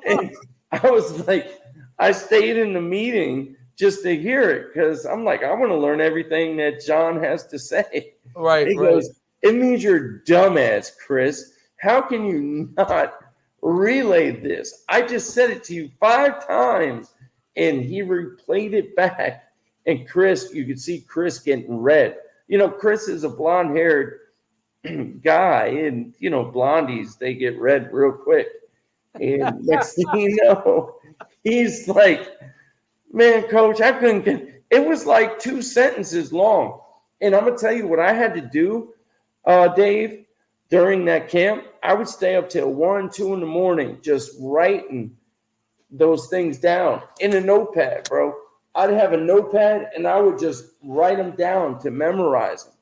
And I was like, I stayed in the meeting just to hear it because I'm like, I want to learn everything that John has to say. He goes, it means you're dumbass, Chris. How can you not relay this? I just said it to you 5 times, and he replayed it back. And Chris, you could see Chris getting red. Chris is a blonde-haired guy, and blondies, they get red real quick. And next thing you know, he's like, man, coach, I couldn't get it. Was like 2 sentences long. And I'm going to tell you what I had to do, Dave, during that camp. I would stay up till 1, 2 in the morning just writing those things down in a notepad, bro. I'd have a notepad, and I would just write them down to memorize them.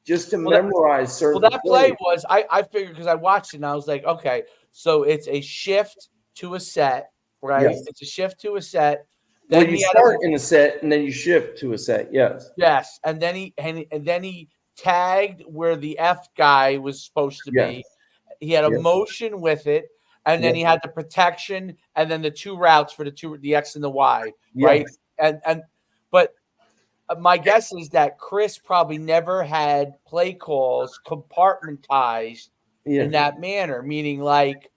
Just to memorize certain that play was, I figured because I watched it, and I was like, okay, so it's a shift to a set, right? Yes. It's a shift to a set. Then you start in a set, and then you shift to a set. Yes. Yes, and then he tagged where the F guy was supposed to be. He had a motion with it, and then he had the protection, and then the 2 routes for the X and the Y, right? But my guess is that Chris probably never had play calls compartmentized in that manner, meaning like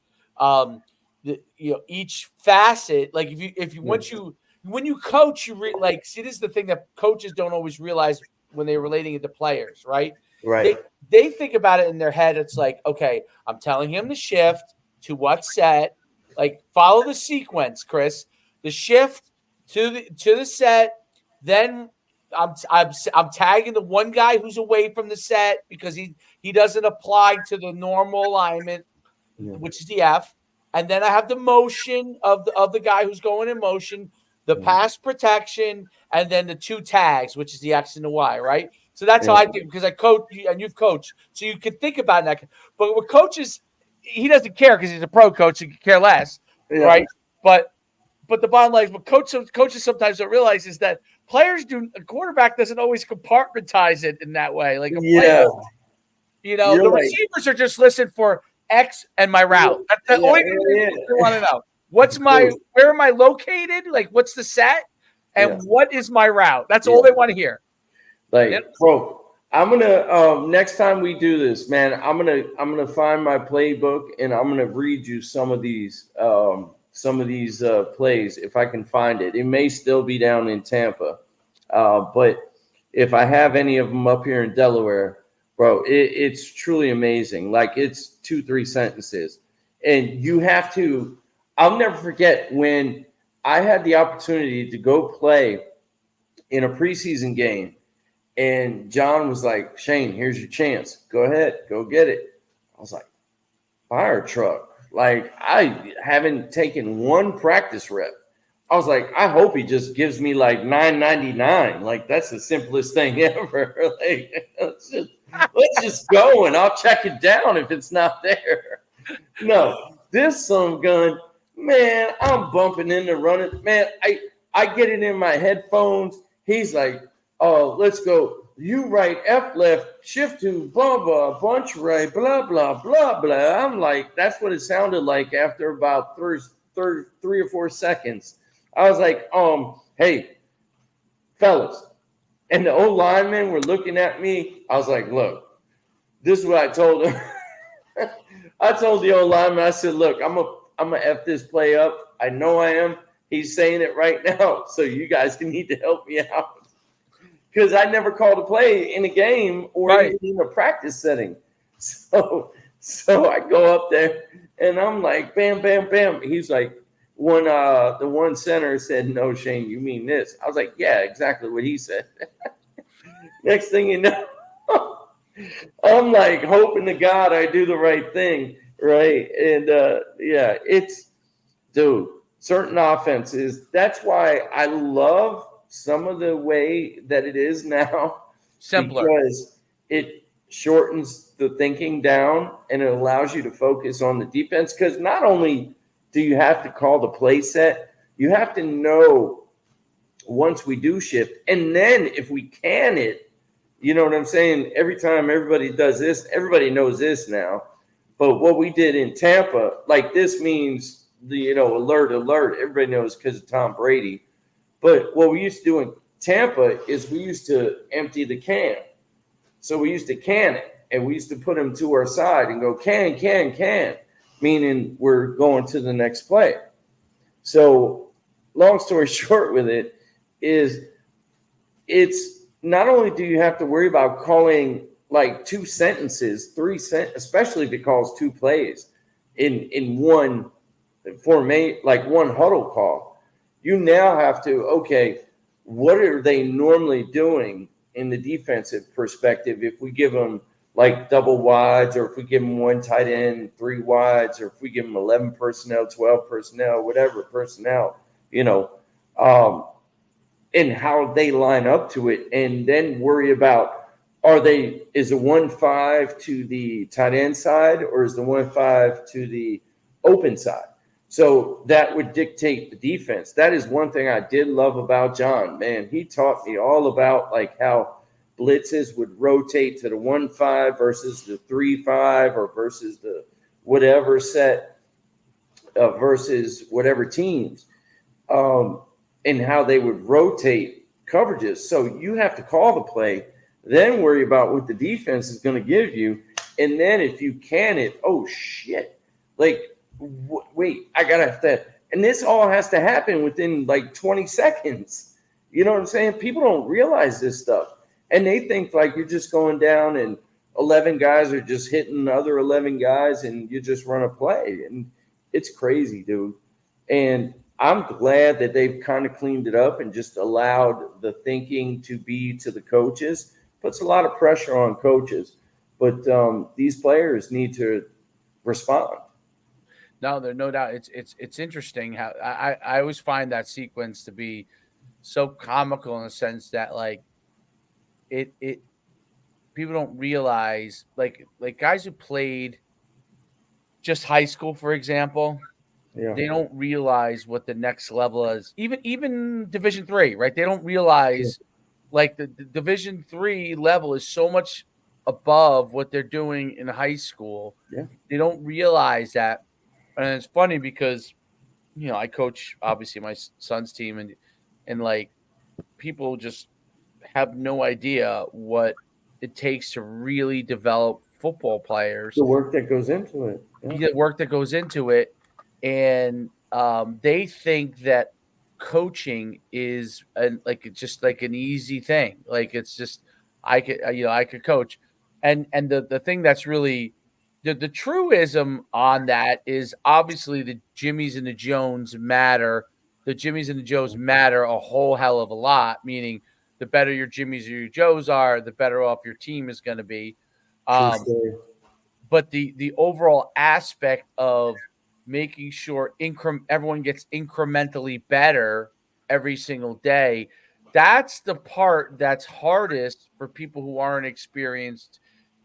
each facet, like when you coach, see, this is the thing that coaches don't always realize when they're relating it to players, right? Right. They think about it in their head. It's like, okay, I'm telling him the shift to what set. Like follow the sequence, Chris. The shift to the set. Then I'm tagging the one guy who's away from the set because he doesn't apply to the normal alignment, which is the F. And then I have the motion of the guy who's going in motion, the pass protection, and then the two tags, which is the X and the Y, right? So that's how I do because I coach and you've coached, so you can think about that. But with coaches, he doesn't care because he's a pro coach. He can care less, right? But the bottom line is, what coaches sometimes don't realize is that players do. A quarterback doesn't always compartmentalize it in that way, like a player. You know, the receivers are just listening for X and my route. That's the only thing they want to know. Where am I located? Like, what's the set? And what is my route? That's all they want to hear. Like, bro, I'm gonna next time we do this, man, I'm gonna find my playbook and I'm gonna read you some of these plays if I can find it. It may still be down in Tampa, but if I have any of them up here in Delaware, bro, it's truly amazing. Like it's 2-3 sentences, and you have to. I'll never forget when I had the opportunity to go play in a preseason game, and John was like, "Shane, here's your chance. Go ahead, go get it." I was like, "Fire truck." Like I haven't taken one practice rep. I was like, I hope he just gives me like $9.99. Like that's the simplest thing ever. Like let's just go and I'll check it down if it's not there. No, this son gun, man, I'm bumping into running. Man, I get it in my headphones. He's like, oh, let's go. You right, F left, shift to blah, blah, bunch right, blah, blah, blah, blah. I'm like, that's what it sounded like after about 3 or 4 seconds. I was like, hey, fellas. And the old linemen were looking at me. I was like, look, this is what I told him. I told the old lineman, I said, look, I'm gonna F this play up. I know I am. He's saying it right now. So you guys need to help me out. Because I never called a play in a game or even in a practice setting. So I go up there and I'm like, bam, bam, bam. He's like, the one center said, no, Shane, you mean this. I was like, yeah, exactly what he said. Next thing you know, I'm like hoping to God I do the right thing, right? And certain offenses. That's why I love some of the way that it is now. Simpler. Because it shortens the thinking down and it allows you to focus on the defense. Because not only do you have to call the play set, you have to know once we do shift. And then if we can it, you know what I'm saying? Every time everybody does this, everybody knows this now. But what we did in Tampa, like this means alert. Everybody knows because of Tom Brady. But what we used to do in Tampa is we used to empty the can. So we used to can it, and we used to put them to our side and go can, meaning we're going to the next play. So long story short with it is it's not only do you have to worry about calling like 2 sentences, 3 sentences, especially if it calls 2 plays in one formate, like one huddle call. You now have to, okay, what are they normally doing in the defensive perspective if we give them like double wides, or if we give them 1 tight end, 3 wides, or if we give them 11 personnel, 12 personnel, whatever personnel, and how they line up to it, and then worry about is the 1-5 to the tight end side, or is the 1-5 to the open side? So that would dictate the defense. That is one thing I did love about John. Man, he taught me all about like how blitzes would rotate to the 1-5 versus the 3-5 or versus the whatever set versus whatever teams, and how they would rotate coverages. So you have to call the play, then worry about what the defense is going to give you. And then if you can it, oh shit, like, wait, I got to have that. And this all has to happen within like 20 seconds. You know what I'm saying? People don't realize this stuff. and they think like you're just going down and 11 guys are just hitting other 11 guys and you just run a play. And it's crazy, dude. And I'm glad that they've kind of cleaned it up and just allowed the thinking to be to the coaches. Puts a lot of pressure on coaches, but these players need to respond. No, there's no doubt. It's interesting how I always find that sequence to be so comical in the sense that like it people don't realize like guys who played just high school, for example, Yeah. they don't realize what the next level is. Even Division 3, right? They don't Yeah. realize like the Division 3 level is so much above what they're doing in high school. Yeah. They don't realize that, and it's funny because I coach obviously my son's team, and like people just have no idea what it takes to really develop football players, The work that goes into it. Yeah. the work that goes into it, and they think that coaching is just like an easy thing. Like it's just I could coach, and the thing that's really the truism on that is obviously the Jimmies and the Jones matter. The Jimmies and the Joes matter a whole hell of a lot. Meaning, the better your Jimmies or your Joes are, the better off your team is going to be. True Um, story. but the overall aspect of making sure everyone gets incrementally better every single day, that's the part that's hardest for people who aren't experienced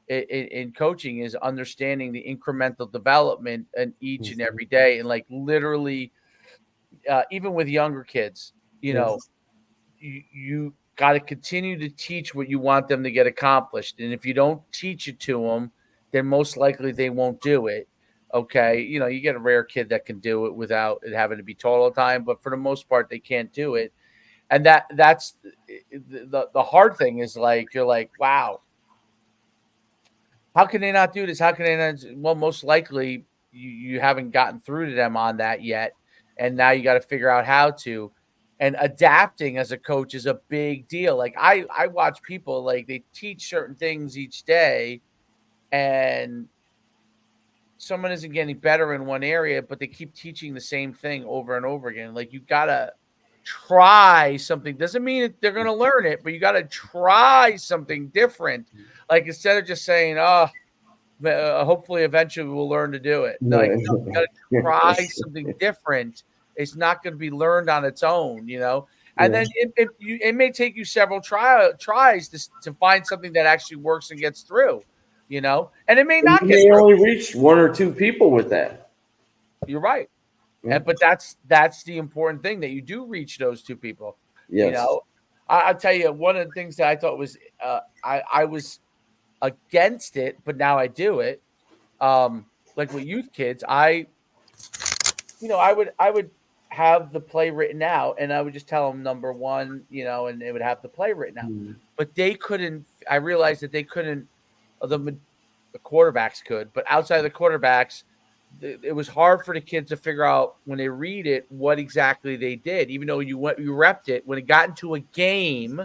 in coaching, is understanding the incremental development in each and Mhm. every day. And like literally even with younger kids, Yes. you got to continue to teach what you want them to get accomplished. And if you don't teach it to them, then most likely they won't do it. Okay. You get a rare kid that can do it without it having to be taught all the time, but for the most part, they can't do it. And that's the hard thing is like, you're like, wow, how can they not do this? How can they not? Well, most likely you haven't gotten through to them on that yet. And now you got to figure out how to. And adapting as a coach is a big deal. Like I watch people like they teach certain things each day, and someone isn't getting better in one area, but they keep teaching the same thing over and over again. Like you gotta try something. Doesn't mean they're gonna learn it, but you gotta try something different. Like instead of just saying, "Oh, hopefully eventually we'll learn to do it." Like, no, you gotta try something different. It's not going to be learned on its own. And Yeah. then it may take you several tries to find something that actually works and gets through. And it may And not you get may through. only reach one or two people with that. You're right. Yeah. But that's the important thing, that you do reach those two people. You Yes. know, I'll tell you one of the things that I thought was I was against it, but now I do it. Like with youth kids, I would have the play written out, and I would just tell them number one, and they would have the play written out. Mm. But they couldn't. I realized that they couldn't. The quarterbacks could, but outside of the quarterbacks, it was hard for the kids to figure out when they read it what exactly they did. Even though you repped it, when it got into a game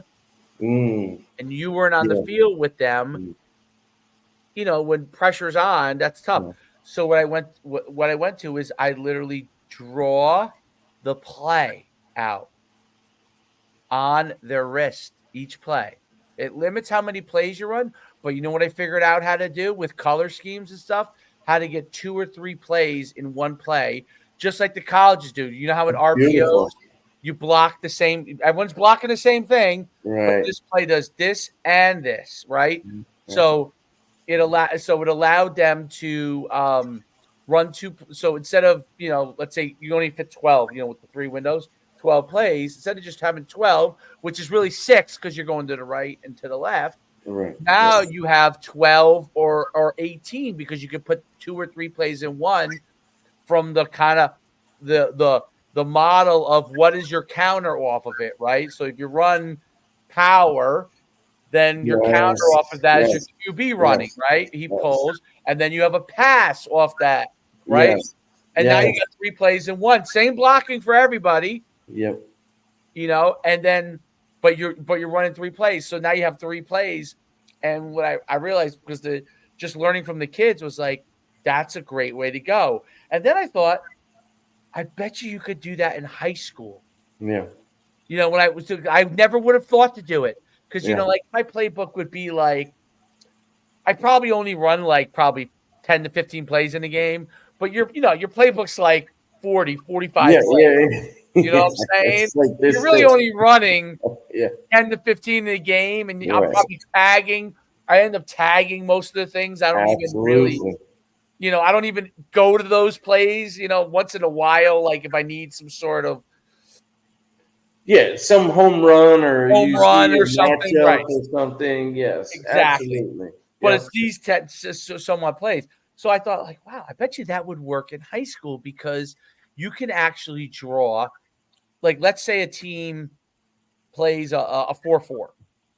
Mm. and you weren't on the Yeah. field with them, Mm. when pressure's on, that's tough. Yeah. So what I went to is I literally draw the play out on their wrist each play. It limits how many plays you run, but you know what I figured out how to do with color schemes and stuff? How to get 2 or 3 plays in one play, just like the colleges do. You know how in Beautiful. RPOs you block the same, everyone's blocking the same thing, but Right. this play does this and this, right? Yeah. So it allowed them to run two. So instead of let's say you only fit 12, with the 3 windows, 12 plays. Instead of just having 12, which is really 6 because you're going to the right and to the left. Right. Now Yes. you have 12 or 18 because you could put 2 or 3 plays in one from the kind of the model of what is your counter off of it, right? So if you run power, then your counter Yes. off of that is your Yes. QB running, Yes. right? He Yes. pulls, and then you have a pass off that, right? Yes. And now you Yes. got 3 plays in one. Same blocking for everybody, Yep. and then but you're running 3 plays. So now you have 3 plays. And what I realized, because just learning from the kids was like, that's a great way to go. And then I thought, I bet you could do that in high school. Yeah. When I never would have thought to do it, because Yeah. like my playbook would be like, I probably only run like probably 10 to 15 plays in a game, but your playbook's like 40, 45 Yeah. plays. Yeah. You know what Yeah. I'm saying? It's like You're really only running Yeah. 10 to 15 in a game, and I'm Right. probably tagging. I end up tagging most of the things. I don't even really, I don't even go to those plays, once in a while, like if I need some sort of some home run or home you run see or a something, matchup right? or something. Yes, Exactly. absolutely. But Yeah. it's these somewhat plays. So I thought, like, wow, I bet you that would work in high school, because you can actually draw, like, let's say a team plays a 4-4.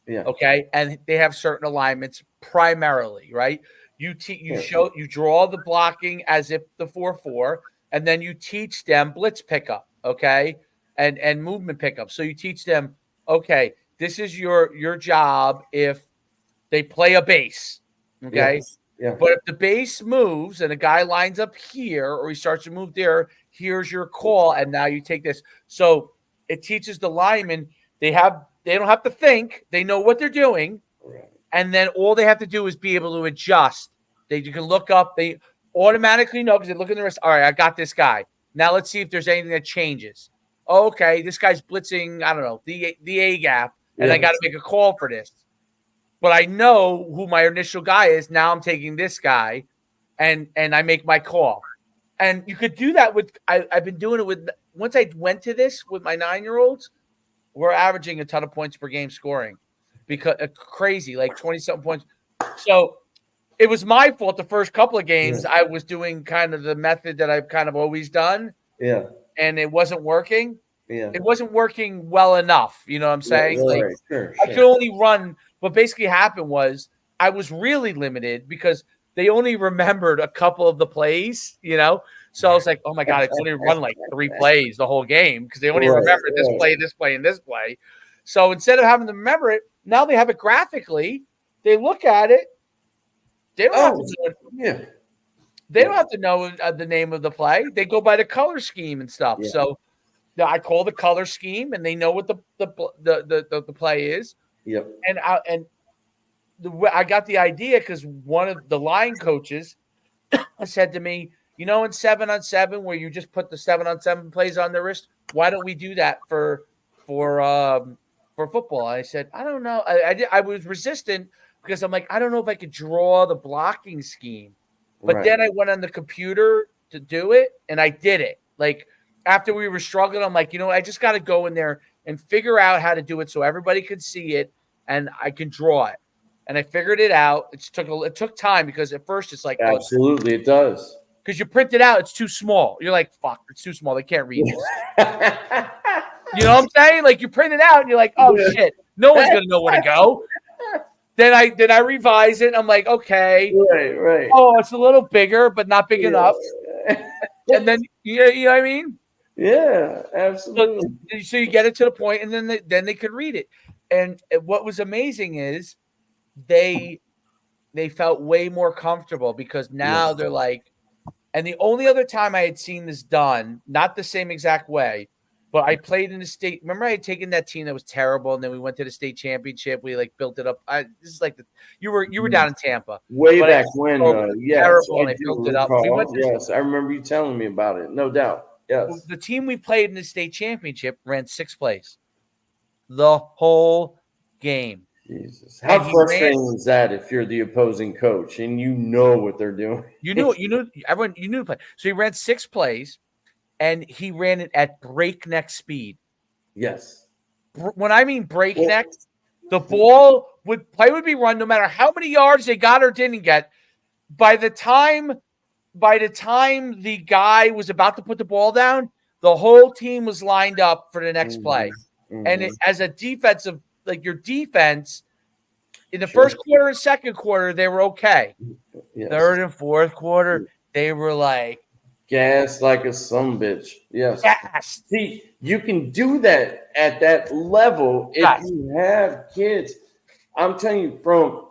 Yeah. Okay. And they have certain alignments primarily, right? You draw the blocking as if the 4-4, and then you teach them blitz pickup. Okay. And movement pickup. So you teach them, okay, this is your job if they play a base. Okay. Yeah. But if the base moves and a guy lines up here, or he starts to move there, here's your call. And now you take this. So it teaches the linemen, they don't have to think. They know what they're doing. Right. And then all they have to do is be able to adjust. You can look up. They automatically know, because they look in the wrist. All right, I got this guy. Now let's see if there's anything that changes. Okay, this guy's blitzing, I don't know, the A gap, and I got to make a call for this. But I know who my initial guy is. Now I'm taking this guy, and I make my call. And you could do that with, I've been doing it with, once I went to this with my 9-year-olds, we're averaging a ton of points per game scoring, because crazy, like 20-something points. So it was my fault the first couple of games. I was doing kind of the method that I've kind of always done. Yeah. And it wasn't working. Yeah. It wasn't working well enough. You know what I'm saying? Yeah, like, right. Sure. I could only run. What basically happened was I was really limited, because they only remembered a couple of the plays, So I was like, oh my God, I could only run like 3 plays the whole game, because they only remembered this play, this play, and this play. So instead of having them remember it, now they have it graphically. They look at it. They don't have to know it. Yeah. They don't have to know the name of the play. They go by the color scheme and stuff. Yeah. So I call the color scheme, and they know what the play is. Yep. And I got the idea because one of the line coaches said to me, in 7-on-7, where you just put the 7-on-7 plays on the wrist, why don't we do that for football? I said, I don't know. I was resistant, because I'm like, I don't know if I could draw the blocking scheme. But then I went on the computer to do it, and I did it. Like, after we were struggling, I'm like, I just got to go in there and figure out how to do it so everybody could see it and I can draw it. And I figured it out. It took time, because at first it's like, absolutely, it does. Because you print it out, it's too small. You're like, fuck, it's too small. They can't read this. You know what I'm saying? Like, you print it out, and you're like, oh shit, no one's gonna know where to go. Then I revise it. And I'm like, okay, right. Oh, it's a little bigger, but not big enough. And then you know what I mean? Yeah, absolutely. So you get it to the point, and then they could read it. And what was amazing is they felt way more comfortable, because now they're like, and the only other time I had seen this done, not the same exact way, but I played in the state. Remember, I had taken that team that was terrible, and then we went to the state championship. We built it up. This is like you were down in Tampa way back when. Yes, terrible, and I built it up. Yes, I remember you telling me about it. No doubt. Yes, the team we played in the state championship ran 6 plays the whole game. Jesus, how frustrating is that if you're the opposing coach and you know what they're doing? You knew everyone. You knew the play. So he ran 6 plays, and he ran it at breakneck speed. Yes. When I mean breakneck, the ball would be run no matter how many yards they got or didn't get. By the time the guy was about to put the ball down, the whole team was lined up for the next play. And as a defensive, like your defense, in the first quarter and second quarter, they were okay. Third and fourth quarter, they were like Gas like a sumbitch. Yes. Gas. See, you can do that at that level if Yes. you have kids. I'm telling you, from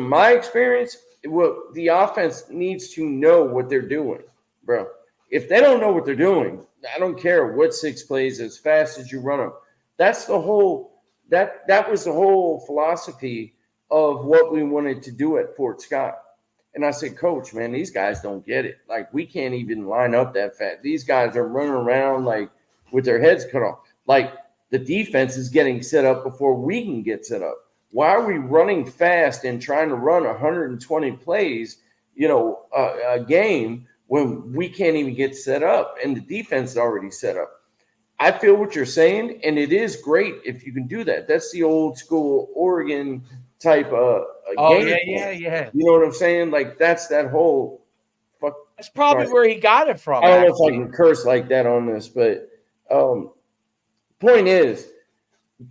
my experience, what the offense needs to know what they're doing, bro. If they don't know what they're doing, I don't care what six plays as fast as you run them. That's the whole that was the whole philosophy of what we wanted to do at Fort Scott. And I said, Coach, man, these guys don't get it. Like, we can't even line up that fast. These guys are running around like with their heads cut off. Like, the defense is getting set up before we can get set up. Why are we running fast and trying to run 120 plays, a game when we can't even get set up and the defense is already set up? I feel what you're saying, and it is great if you can do that. That's the old school Oregon type game. Yeah. You know what I'm saying? Like, that's that whole fuck. That's probably where he got it from. I don't know if I can curse like that on this, but point is,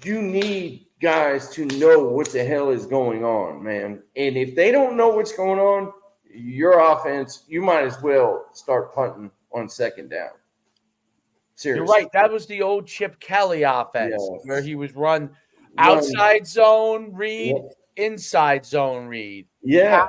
you need guys to know what the hell is going on, man. And if they don't know what's going on, your offense, you might as well start punting on second down. Seriously. You're right. That was the old Chip Kelly offense where he was run outside zone read, inside zone read. Yeah.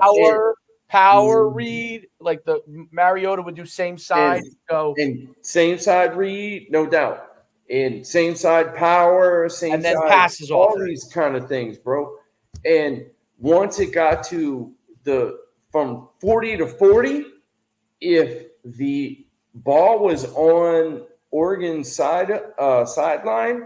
Power read. Like the Mariota would do same side. And same side read, no doubt. And same side power, same and then side, passes all these kind of things, bro. And once it got to from 40 to 40, if the ball was on Oregon's sideline,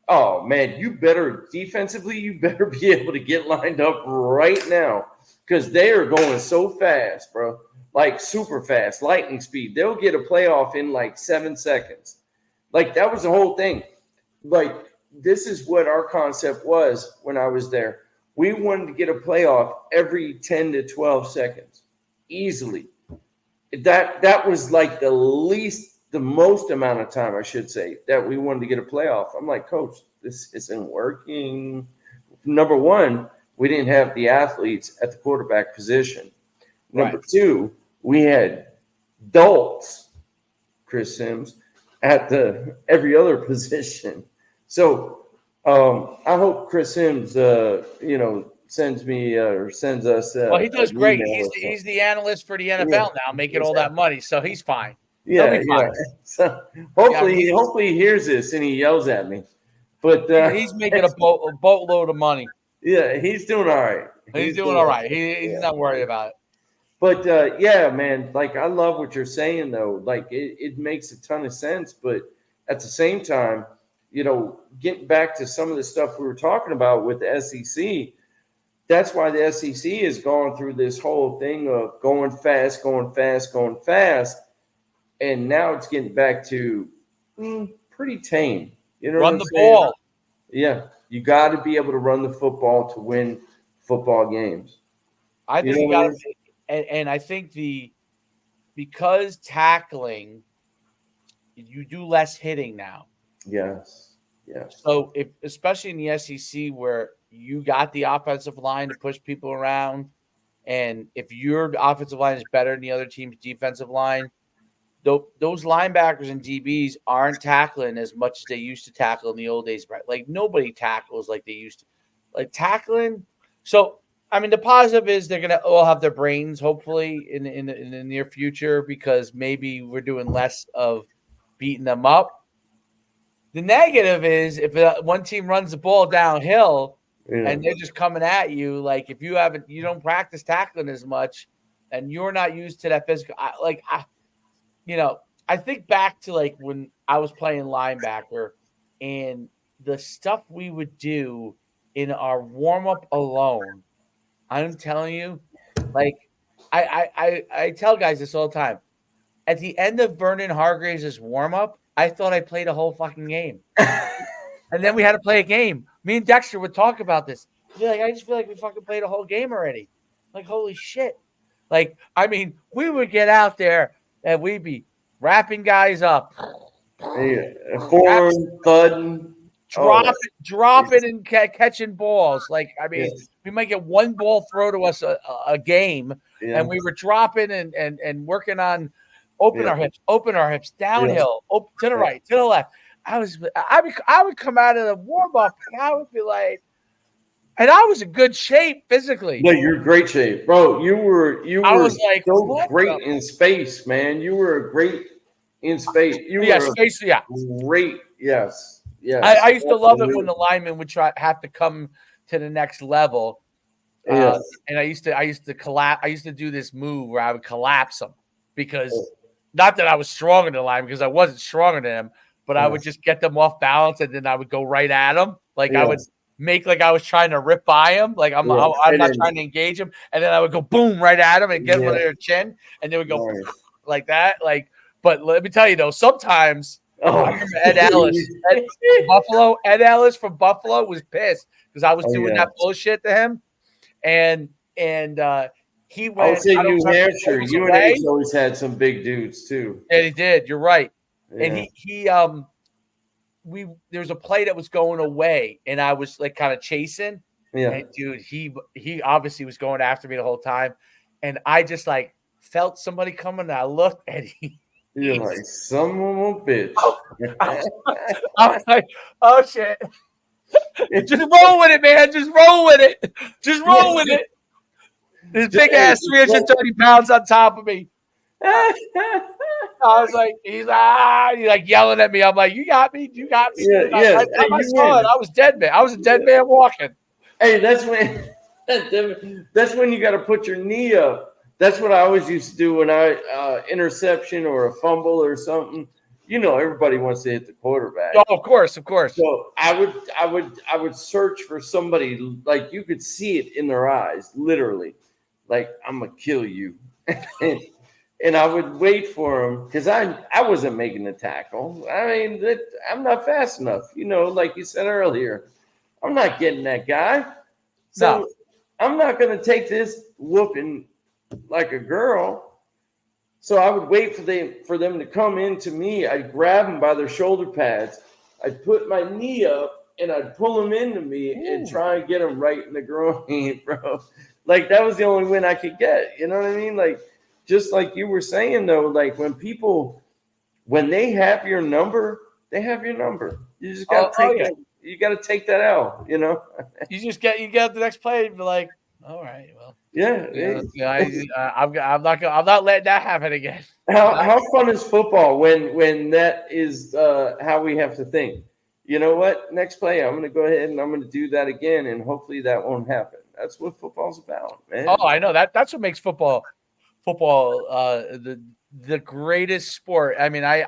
oh man, you better defensively, you better be able to get lined up right now because they are going so fast, bro. Like super fast, lightning speed. They'll get a playoff in like 7 seconds. Like, that was the whole thing. Like, this is what our concept was when I was there. We wanted to get a playoff every 10 to 12 seconds, easily. That was like the most amount of time, I should say, that we wanted to get a playoff. I'm like, Coach, this isn't working. Number one, we didn't have the athletes at the quarterback position. Number two, we had adults, Chris Sims, at every other position. So I hope Chris Sims, sends me or sends us. Well, he does great. He's the analyst for the NFL now, making all that money, so he's fine. Yeah. So hopefully he hears this and he yells at me. But he's making a boatload of money. Yeah, he's doing all right. He's doing all right. He's not worried about it. But man, like, I love what you're saying though. Like, it makes a ton of sense. But at the same time, getting back to some of the stuff we were talking about with the SEC, that's why the SEC has gone through this whole thing of going fast. And now it's getting back to pretty tame. Run the ball. Yeah, you got to be able to run the football to win football games. I think you got to. And I think because tackling, you do less hitting now. Yes. So especially in the SEC where you got the offensive line to push people around, and if your offensive line is better than the other team's defensive line, those linebackers and DBs aren't tackling as much as they used to tackle in the old days. Right? Like, nobody tackles like they used to. Like, tackling. So, I mean, the positive is they're going to all have their brains, hopefully, in the near future, because maybe we're doing less of beating them up. The negative is if one team runs the ball downhill and they're just coming at you, like, if you don't practice tackling as much and you're not used to that physical, I think back to like when I was playing linebacker and the stuff we would do in our warm-up alone. I'm telling you, like, I tell guys this all the time. At the end of Vernon Hargreaves' warm-up, I thought I played a whole fucking game. And then we had to play a game. Me and Dexter would talk about this. He'd be like, I just feel like we fucking played a whole game already. Like, holy shit. Like, I mean, we would get out there and we'd be wrapping guys up. Thudding. Dropping and catching balls. Like, I mean, we might get one ball throw to us a game and we were dropping and working on open our hips, downhill, to the right, to the left. I would come out of the warm up and I would be like, and I was in good shape physically. No, you're in great shape, bro. You were was like, so great in space, man. You were great in space. You were space, great. Yes. I used to love it when the linemen would have to come to the next level. And I used to collapse. I used to do this move where I would collapse them because not that I was stronger than the lineman, because I wasn't stronger than them, but I would just get them off balance and then I would go right at them. Like I would make like I was trying to rip by them. Like I'm not trying to engage them. And then I would go boom right at them and get them on their chin. And they would go like that. Like, but let me tell you though, sometimes I remember Ed Ellis from Buffalo was pissed because I was doing that bullshit to him. And he went. I would say New Hampshire. UNH always had some big dudes too. Yeah, he did. You're right. Yeah. And there was a play that was going away, and I was like kind of chasing. Yeah, and dude, he obviously was going after me the whole time, and I just like felt somebody coming. And I looked, and you're like, son of a bitch. I was like, oh shit. Just roll with it, man. Just roll with it. Just roll with it. This big ass 330 pounds on top of me. I was like, he's like yelling at me. I'm like, you got me. You got me. I was dead, man. I was a dead man walking. Hey, that's when you got to put your knee up. That's what I always used to do when I interception or a fumble or something. You know, everybody wants to hit the quarterback. Oh, of course. So I would search for somebody, like you could see it in their eyes, literally, like I'm gonna kill you, and I would wait for them because I wasn't making the tackle. I mean, I'm not fast enough. You know, like you said earlier, I'm not getting that guy. So I'm not gonna take this whooping like a girl. So I would wait for them to come into me. I'd grab them by their shoulder pads. I'd put my knee up and I'd pull them into me and try and get them right in the groin, bro. Like that was the only win I could get. You know what I mean? Like just like you were saying though, like when they have your number, they have your number. You just gotta you gotta take that out. You know. You get the next play and be like, all right, well. I'm not letting that happen again. How fun is football when that is how we have to think? You know what? Next play, I'm going to go ahead and I'm going to do that again, and hopefully that won't happen. That's what football's about, man. Oh, I know that's what makes football the greatest sport. I mean, I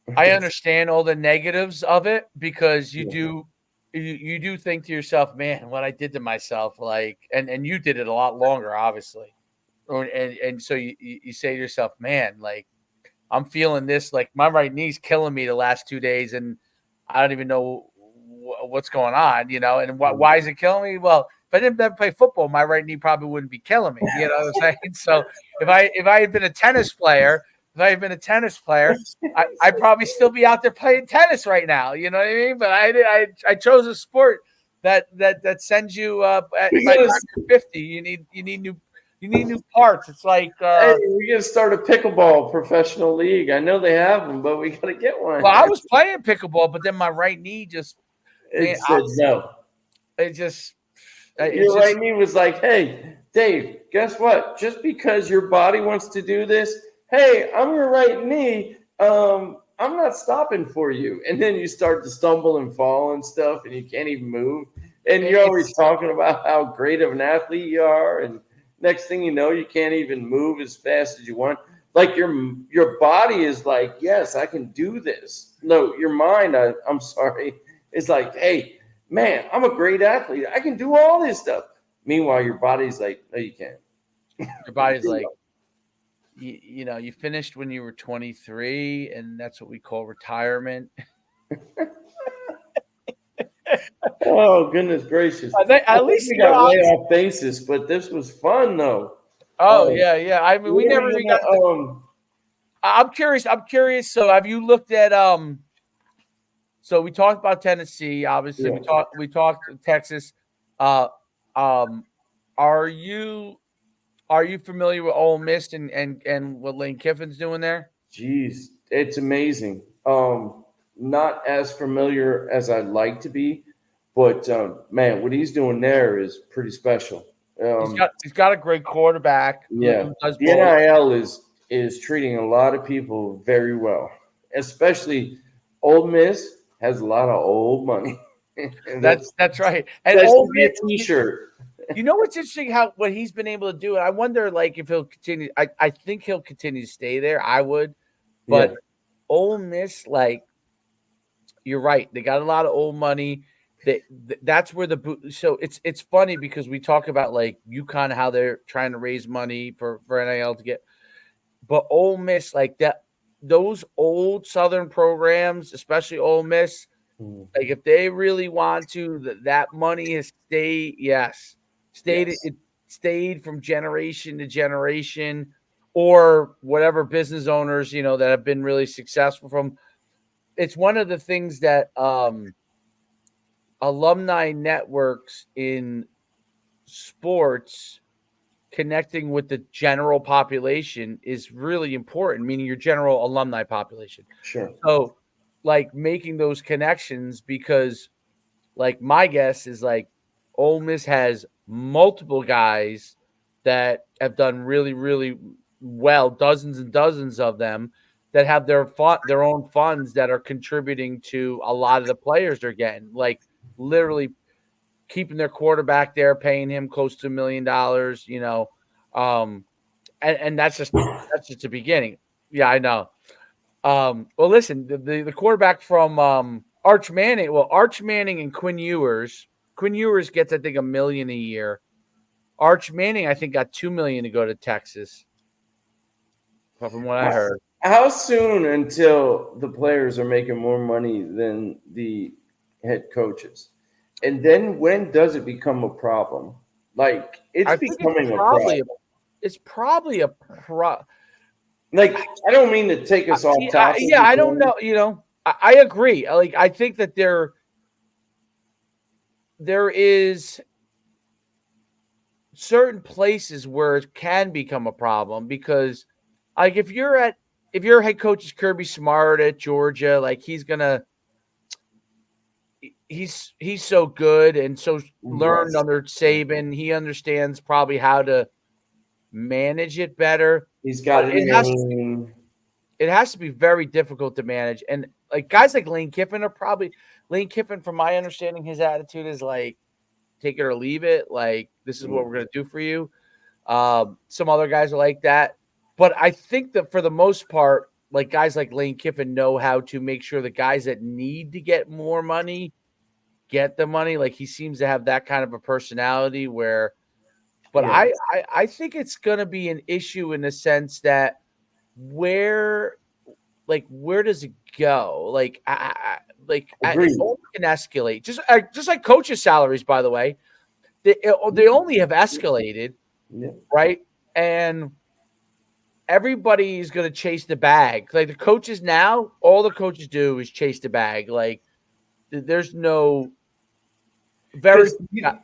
understand all the negatives of it because you do think to yourself, man, what I did to myself, like, and you did it a lot longer, obviously. And so you say to yourself, man, like, I'm feeling this, like my right knee's killing me the last 2 days. And I don't even know what's going on, you know, and why is it killing me? Well, if I didn't ever play football, my right knee probably wouldn't be killing me. You know what I'm saying? So if I had been a tennis player, I'd probably still be out there playing tennis right now. You know what I mean? But I chose a sport that sends you at 50. You need new parts. It's like hey, we gotta start a pickleball professional league. I know they have them, but we gotta get one. Well, I was playing pickleball, but then my right knee just said no. Your right knee was like, hey, Dave, guess what? Just because your body wants to do this. Hey, I'm your right knee. I'm not stopping for you. And then you start to stumble and fall and stuff, and you can't even move. And you're always talking about how great of an athlete you are. And next thing you know, you can't even move as fast as you want. Like your body is like, yes, I can do this. No, your mind, I'm sorry, is like, hey, man, I'm a great athlete. I can do all this stuff. Meanwhile, your body's like, no, you can't. Your body's like, you know, you finished when you were 23, and that's what we call retirement. Oh, goodness gracious. At least we got way off basis, but this was fun, though. Oh, yeah. I mean, we never even got I'm curious. So have you looked at so we talked about Tennessee, obviously. Yeah. We talked Texas. Are you familiar with Ole Miss and what Lane Kiffin's doing there? Jeez, it's amazing. Not as familiar as I'd like to be, but man, what he's doing there is pretty special. He's got a great quarterback Yeah, who does the both. NIL is treating a lot of people very well, especially Ole Miss has a lot of old money, and That's right. And that Ole should be a Miss, T-shirt. you know what's interesting how what he's been able to do, and I wonder like if he'll continue. I think he'll continue to stay there. I would, Yeah, but Ole Miss, like you're right, they got a lot of old money. That's where so it's funny because we talk about like UConn how they're trying to raise money for NIL to get, but Ole Miss like that those old Southern programs, especially Ole Miss, Mhm. like if they really want to, that money has stayed. Yes, Yes, it stayed from generation to generation, or whatever business owners that have been really successful from. It's one of the things that alumni networks in sports connecting with the general population is really important, meaning your general alumni population. sure. So, like making those connections because, like, my guess is like Ole Miss has multiple guys that have done really, really well, dozens and dozens of them that have their own funds that are contributing to a lot of the players they're getting. Like literally keeping their quarterback there, paying him close to $1 million, um, and that's just the beginning. Yeah, I know. Well, listen, the quarterback from Arch Manning, Arch Manning and Quinn Ewers. Quinn Ewers gets, I think, $1 million a year. Arch Manning, I think, got $2 million to go to Texas, from what I heard. How soon until the players are making more money than the head coaches? And then when does it become a problem? Like it's I think it's becoming a probably problem. it's probably a pro. Like I don't mean to take us off topic Yeah, I don't again. know. I agree. Like, I think that there is certain places where it can become a problem because, like, if your head coach is Kirby Smart at Georgia, like he's so good and so learned Yes. under Saban, he understands probably how to manage it better, He's but got a name. it has to be very difficult to manage. And like guys like Lane Kiffin Lane Kiffin, from my understanding, his attitude is like, take it or leave it. Like, this is what we're going to do for you. Some other guys are like that. But I think that for the most part, like guys like Lane Kiffin know how to make sure the guys that need to get more money get the money. Like, he seems to have that kind of a personality where, but Yeah, I think it's going to be an issue in the sense that where where does it go? Like, it agreed. only can escalate. Just like coaches' salaries, by the way, they only have escalated, Yeah, right? And everybody's going to chase the bag. Like the coaches now, all the coaches do is chase the bag. Like there's no very because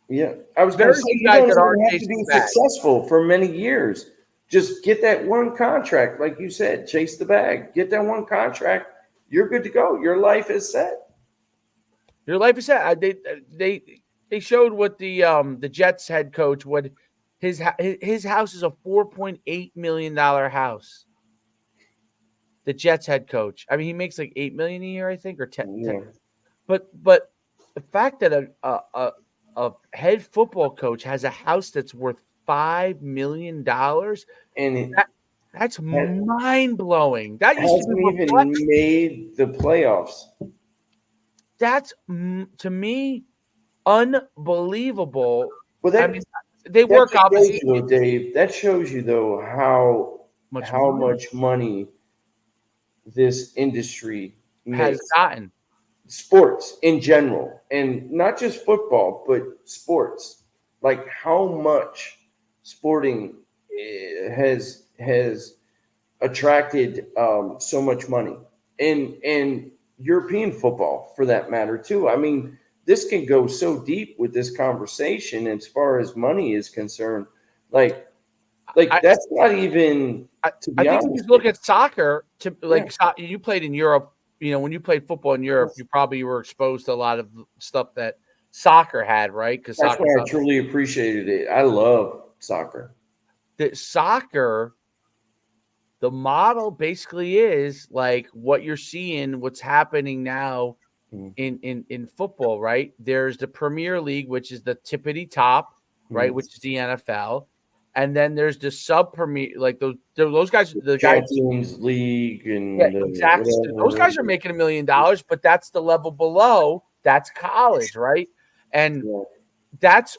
yeah, I was going to very say few you guys don't that aren't even have to chasing be the bag. successful for many years. Just get that one contract, like you said, chase the bag. Get that one contract. You're good to go. Your life is set. Your life is set. They showed what the Jets head coach what his house is a $4.8 million house. The Jets head coach. I mean, he makes like $8 million a year, I think, or 10. Yeah, But the fact that a head football coach has a house that's worth $5 million, and it that's ha- mind blowing. That used to be hasn't even reflex. made the playoffs. That's to me unbelievable. Well, I mean, they that work just shows obviously you, though, Dave. That shows you, though, much how money much money this industry has makes. gotten. Sports in general, and not just football, but sports. Like how much sporting has attracted so much money, and European football for that matter too. I mean, this can go so deep with this conversation as far as money is concerned. Like that's not even, to I be think if you honest. look at soccer, you played in Europe. When you played football in Europe, you probably were exposed to a lot of stuff that soccer had, right? Because That's why I truly appreciated it. I love soccer. Soccer, the model basically is like what you're seeing, what's happening now in football, right? There's the Premier League, which is the tippity top, right? Which is the NFL. And then there's the sub premier, like those guys, the Champions League and exactly. Those guys are making $1 million, but that's the level below. That's college, right? And that's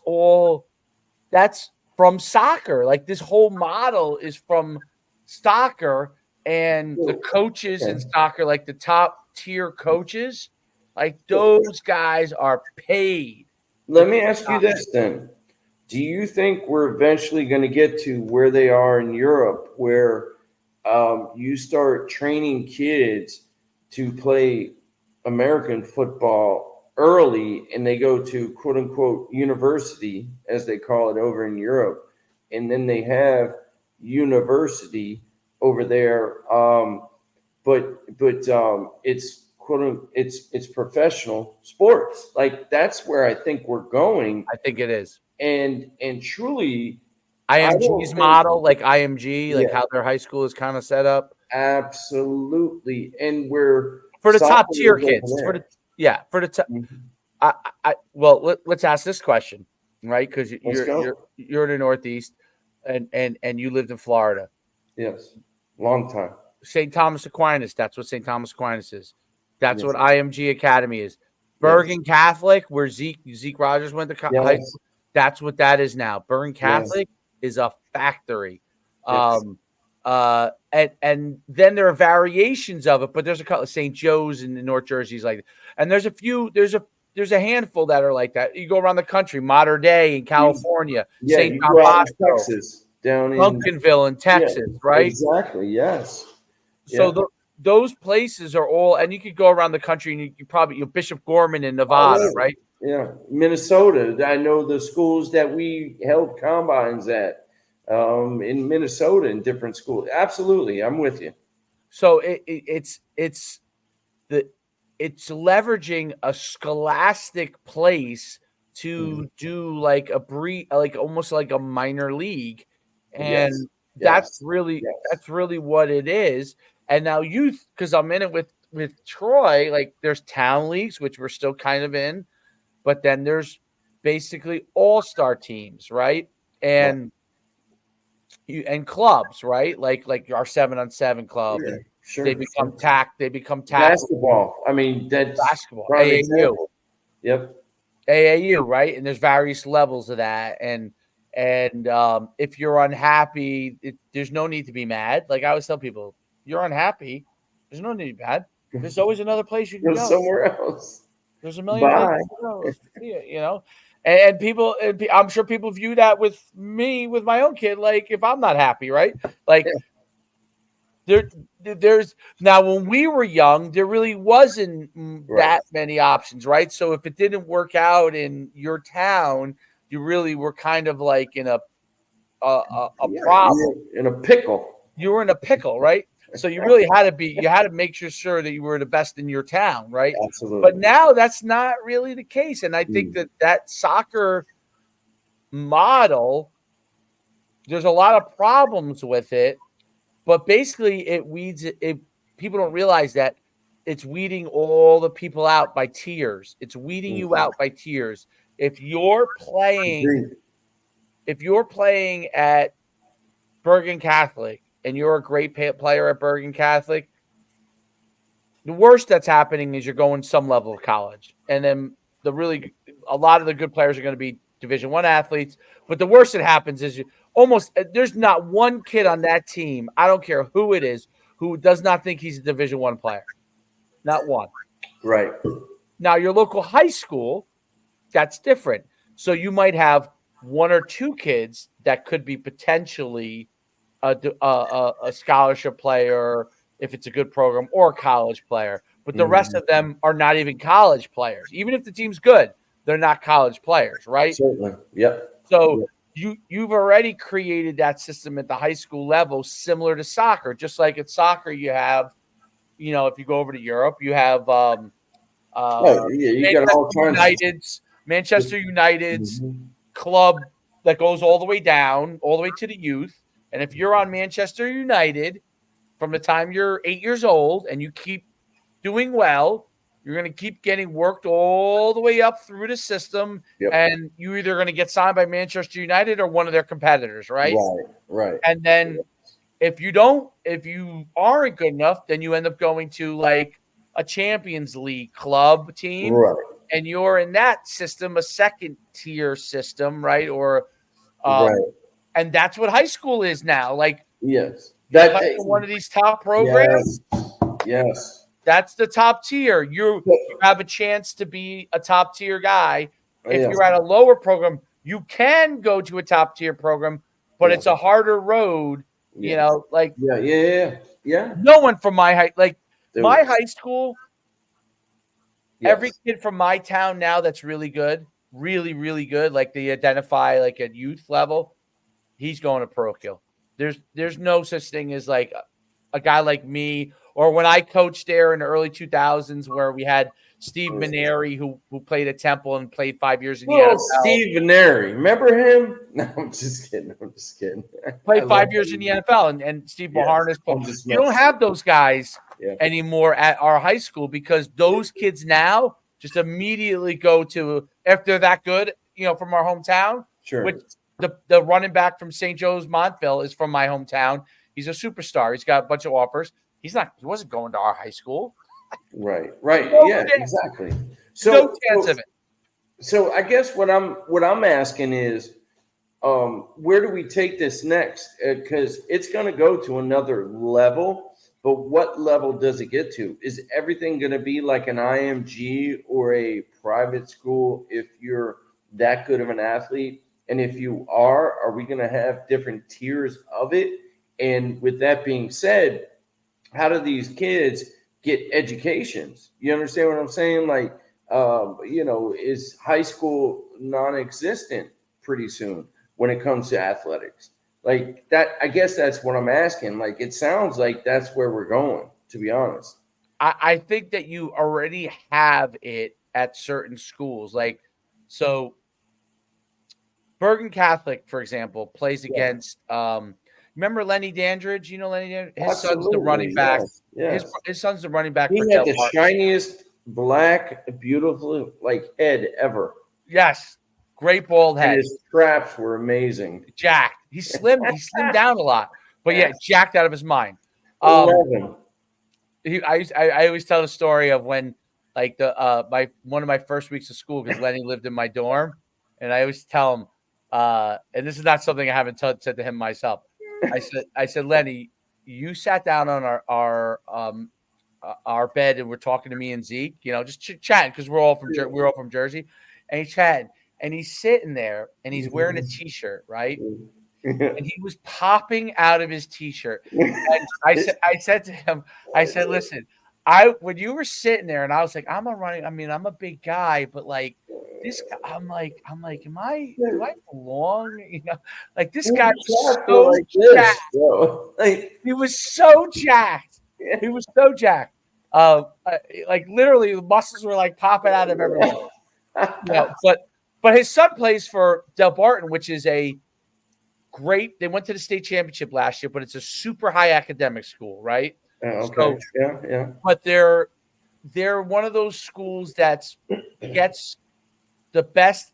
from soccer. Like this whole model is from soccer, and the coaches in soccer, like the top tier coaches, like those guys are paid. Let me ask you this then. Do you think we're eventually going to get to where they are in Europe, where you start training kids to play American football early and they go to quote unquote university, as they call it over in Europe, and then they have university over there, but it's it's professional sports. Like that's where I think we're going. I think it is. And truly, IMG's model, like IMG, like how their high school is kind of set up. Absolutely, and we're for the top tier kids. For the top. Let's ask this question, right? Because you're in the Northeast, and you lived in Florida. Yes, long time. St. Thomas Aquinas. That's what St. Thomas Aquinas is. That's what IMG Academy is. Bergen Catholic, where Zeke Rogers went to high school. That's what that is now. Bergen Catholic is a factory. And then there are variations of it, but there's a couple of St. Joe's in the North Jersey's like, and there's a handful that are like that. You go around the country, Mater Dei in California, St. John Bosco, Texas, down in Duncanville in Texas, right? Exactly. Yes. So those places are all, and you could go around the country, and you probably Bishop Gorman in Nevada, right? Yeah, Minnesota. I know the schools that we held combines at in Minnesota in different schools. Absolutely, I'm with you. So it's leveraging a scholastic place to do like almost like a minor league, and that's really what it is. And now youth, because I'm in it with Troy, like there's town leagues, which we're still kind of in, but then there's basically all-star teams, right? And clubs, right? Like our 7-on-7 club. Yeah, sure. They become basketball. I mean, that's basketball. AAU. Yep. AAU, right? And there's various levels of that. And if you're unhappy, there's no need to be mad. Like I always tell people, you're unhappy, there's no need to be mad. There's always another place you can go. Somewhere else. There's a million places to go. And people, I'm sure people view that with me, with my own kid, like if I'm not happy, right? Like there's now when we were young, there really wasn't that many options, right? So if it didn't work out in your town, you really were kind of like in a problem, in a pickle. You were in a pickle, right? So you really had to make sure that you were the best in your town, right? Absolutely. But now that's not really the case. And I think that soccer model, there's a lot of problems with it, but basically it weeds it. People don't realize that it's weeding all the people out by tiers. It's weeding you out by tiers. If you're playing at Bergen Catholic, and you're a great player at Bergen Catholic, the worst that's happening is you're going some level of college. And then a lot of the good players are going to be Division I athletes. But the worst that happens is there's not one kid on that team, I don't care who it is, who does not think he's a Division I player. Not one. Right. Now, your local high school, that's different. So you might have one or two kids that could be potentially a scholarship player if it's a good program, or a college player. but the rest of them are not even college players. Even if the team's good, they're not college players, right? Certainly. Yep. So you've already created that system at the high school level, similar to soccer. Just like at soccer, you have, if you go over to Europe, you have You got all kinds Manchester United's club that goes all the way down, all the way to the youth. And if you're on Manchester United from the time you're 8 years old and you keep doing well, you're going to keep getting worked all the way up through the system, and you're either going to get signed by Manchester United or one of their competitors, right? Right. And then if you aren't good enough, then you end up going to like a Champions League club team, right. And you're in that system, a second tier system, right? Or right. And that's what high school is now. Like, yes, that's one of these top programs. Yes. That's the top tier. You have a chance to be a top tier guy. If you're at a lower program, you can go to a top tier program, but it's a harder road. Like no one from my high school. Every kid from my town now that's really good, really, really good, like they identify like at youth level, he's going to parochial. There's no such thing as like a guy like me, or when I coached there in the early 2000s where we had Steve Maneri who played at Temple and played 5 years in the NFL. Steve Maneri, remember him? No, I'm just kidding. Played 5 years in the NFL, and Steve Maharnas. You don't have those guys anymore at our high school because those kids now just immediately go to, if they're that good, from our hometown. Sure. Which the running back from St. Joe's Montville is from my hometown. He's a superstar. He's got a bunch of offers. He wasn't going to our high school. Right. Yeah, exactly. So no chance of it. So I guess what I'm asking is, where do we take this next? Because it's going to go to another level, but what level does it get to? Is everything going to be like an IMG or a private school if you're that good of an athlete? And if you are we going to have different tiers of it? And with that being said, how do these kids get educations? You understand what I'm saying? Like, is high school non-existent pretty soon when it comes to athletics? Like that, I guess that's what I'm asking. Like, it sounds like that's where we're going, to be honest. I think that you already have it at certain schools. Like, so Bergen Catholic, for example, plays against remember Lenny Dandridge? You know Lenny Dandridge? His son's the running back. Yes. His son's the running back. He had the shiniest black, beautiful head ever. Yes. Great bald head. And his straps were amazing. Jacked. He's slim. He slimmed down a lot. But jacked out of his mind. 11. I always tell the story of when one of my first weeks of school, because Lenny lived in my dorm, and I always tell him, and this is not something I haven't said to him myself. I said, Lenny, you sat down on our bed and we're talking to me and Zeke, just chatting because we're all from Jersey, and he's chatting and he's sitting there and he's wearing a t-shirt, right? And he was popping out of his t-shirt. And I said to him, listen, when you were sitting there and I was like, I'm a big guy, but like this guy, I'm like, do I belong? Like this guy was so jacked. He was so jacked. He was so jacked. Like literally the muscles were like popping out of everyone. But his son plays for Del Barton, which is a great. They went to the state championship last year, but it's a super high academic school, right? Okay. Yeah. But they're one of those schools that gets the best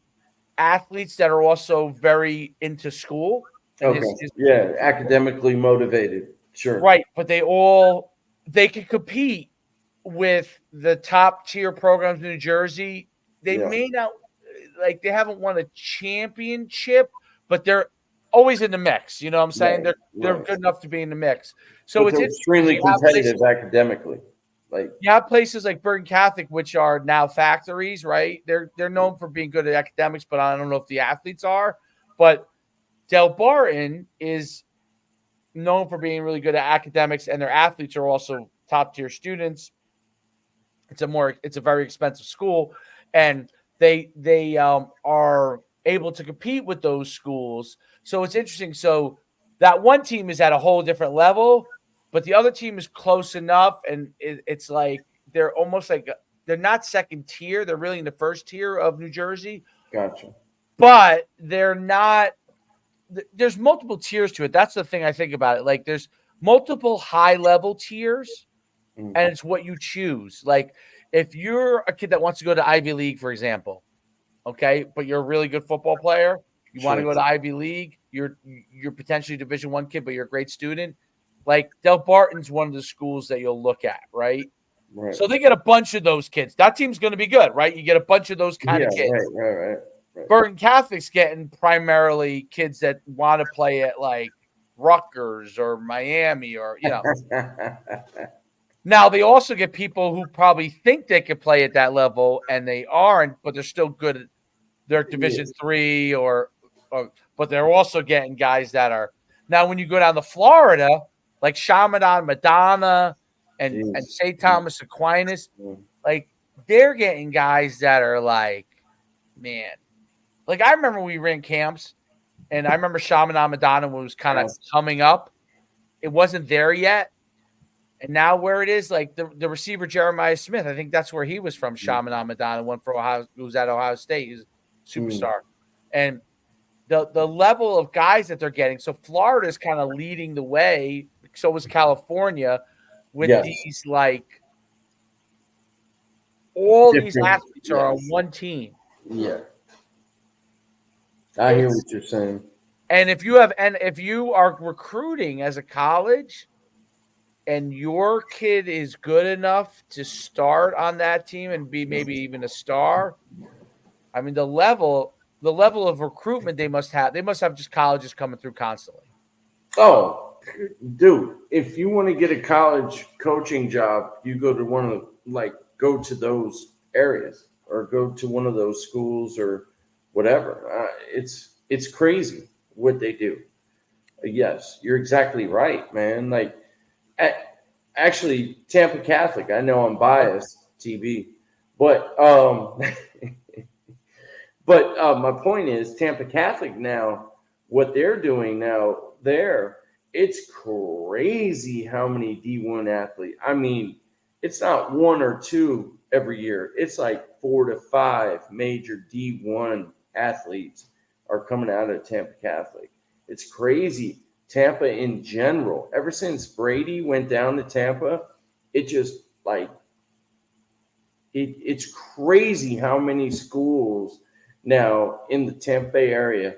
athletes that are also very into school. Okay. Academically motivated. Sure. Right, but they can compete with the top tier programs in New Jersey. They may not they haven't won a championship, but they're always in the mix. You know what I'm saying? They're good enough to be in the mix. So it's extremely competitive academically. Like you have places like Bergen Catholic, which are now factories, right? They're known for being good at academics, but I don't know if the athletes are. But Del Barton is known for being really good at academics, and their athletes are also top tier students. It's a very expensive school, and they are able to compete with those schools. So it's interesting. So that one team is at a whole different level, but the other team is close enough, and it's like they're almost like they're not second tier. They're really in the first tier of New Jersey, Gotcha. but they're not. There's multiple tiers to it. That's the thing I think about it. Like there's multiple high level tiers, Mm. and it's what you choose. Like if you're a kid that wants to go to Ivy League, for example, okay, but you're a really good football player, you want to Sure. go to Ivy League, you're potentially Division I kid, but you're a great student. Like Del Barton's one of the schools that you'll look at, right? Right. So they get a bunch of those kids. That team's going to be good, right? You get a bunch of those kind Yeah. of kids. Right. Burton Catholic's getting primarily kids that want to play at like Rutgers or Miami or Now they also get people who probably think they could play at that level and they aren't, but they're still good at their Division III but they're also getting guys that are now when you go down to Florida, like Schuman, Madonna, and St. Thomas Aquinas, like they're getting guys that are like, man. Like I remember we ran camps, and I remember Schuman Madonna was kind of coming up. It wasn't there yet. And now where it is, like the receiver Jeremiah Smith, I think that's where he was from. Schuman Madonna went for Ohio, who was at Ohio State. He's a superstar. And the level of guys that they're getting. So Florida is kind of leading the way. So was California with these like all these athletes are on one team. Yeah. I hear what you're saying. And if you are recruiting as a college and your kid is good enough to start on that team and be maybe even a star, I mean the level of recruitment they must have just colleges coming through constantly. Oh, dude, if you want to get a college coaching job, you go to those areas or go to one of those schools or whatever. It's crazy what they do. Yes, you're exactly right, man. Like, actually, Tampa Catholic. I know I'm biased, TB, but my point is Tampa Catholic now. What they're doing now, it's crazy how many D1 athletes. I mean, it's not one or two every year. It's like 4 to 5 major D1 athletes are coming out of Tampa Catholic. It's crazy. Tampa in general, ever since Brady went down to Tampa, it just like it's crazy how many schools now in the Tampa Bay area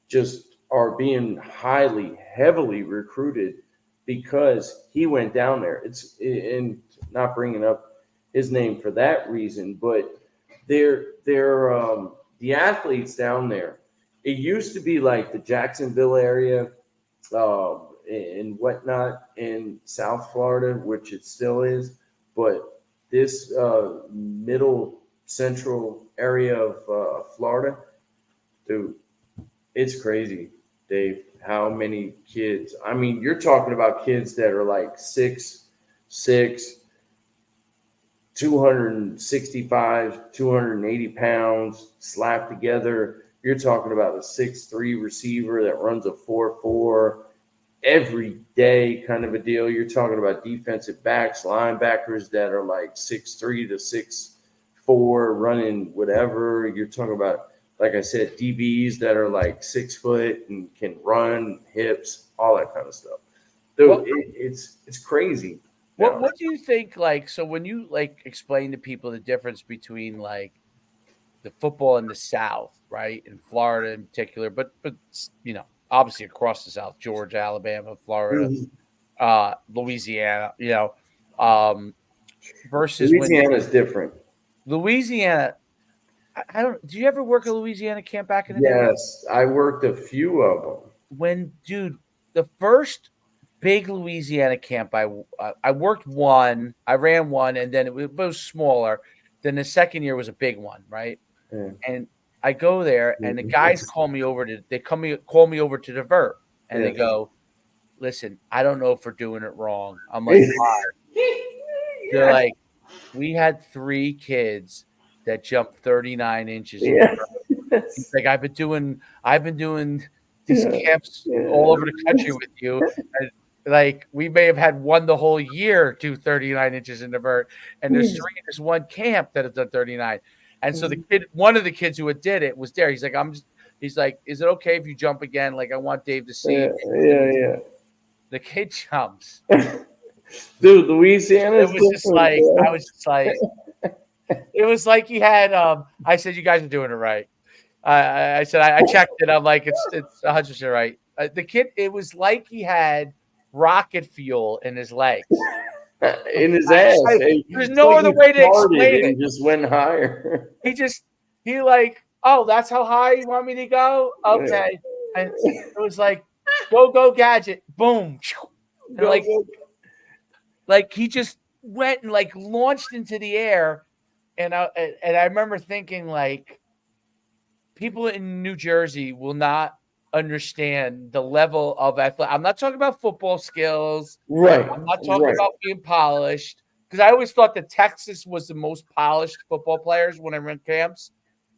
just are being heavily recruited because he went down there. And not bringing up his name for that reason, but they're the athletes down there. It used to be like the Jacksonville area and whatnot in South Florida, which it still is, but this middle central area of Florida, dude, it's crazy, Dave, how many kids. I mean, you're talking about kids that are like 6'6", 265, 280 pounds slapped together. You're talking about a 6'3" receiver that runs a 4.4 every day kind of a deal. You're talking about defensive backs, linebackers that are like 6'3" to 6'4", running whatever. You're talking about, like I said, DBs that are like 6 foot and can run, hips, all that kind of stuff. Dude, it's crazy. What do you think? Like, so when you like explain to people the difference between like the football in the South, right, in Florida in particular, but obviously across the South, Georgia, Alabama, Florida, Louisiana, versus Louisiana is different. Louisiana. I don't. Do you ever work a Louisiana camp back in the day? Yes, I worked a few of them. The first big Louisiana camp, I worked one, I ran one, and then it was smaller. Then the second year was a big one, right? Yeah. And I go there, and the guys call me over to divert, and they go, "Listen, I don't know if we're doing it wrong." I'm like, "Why?" They're like, We had 3 kids that jumped 39 inches in the Yeah. vert. He's like, I've been doing these Yeah. camps all over the country with you. And like we may have had one the whole year do 39 inches in the vert, and there's 3 in this one camp that have done 39. And so one of the kids who had did it was there. He's like, he's like, is it okay if you jump again? Like, I want Dave to see Yeah. it. Yeah. The kid jumps. Dude, Louisiana's It was just different, like, bro. I was just like, it was like he had. I said, "You guys are doing it right." I said, I checked it. I'm like, it's 100% right. The kid, it was like he had rocket fuel in his legs, In his ass. Hey, there's it's no like other he way to farted explain it. and just went higher. He like, oh, that's how high you want me to go? Okay, and it was like, go gadget, boom, and like he just went and like launched into the air. And I remember thinking, like, people in New Jersey will not understand the level of athletic. I'm not talking about football skills. Right. I'm not talking about being polished, because I always thought that Texas was the most polished football players when I ran camps.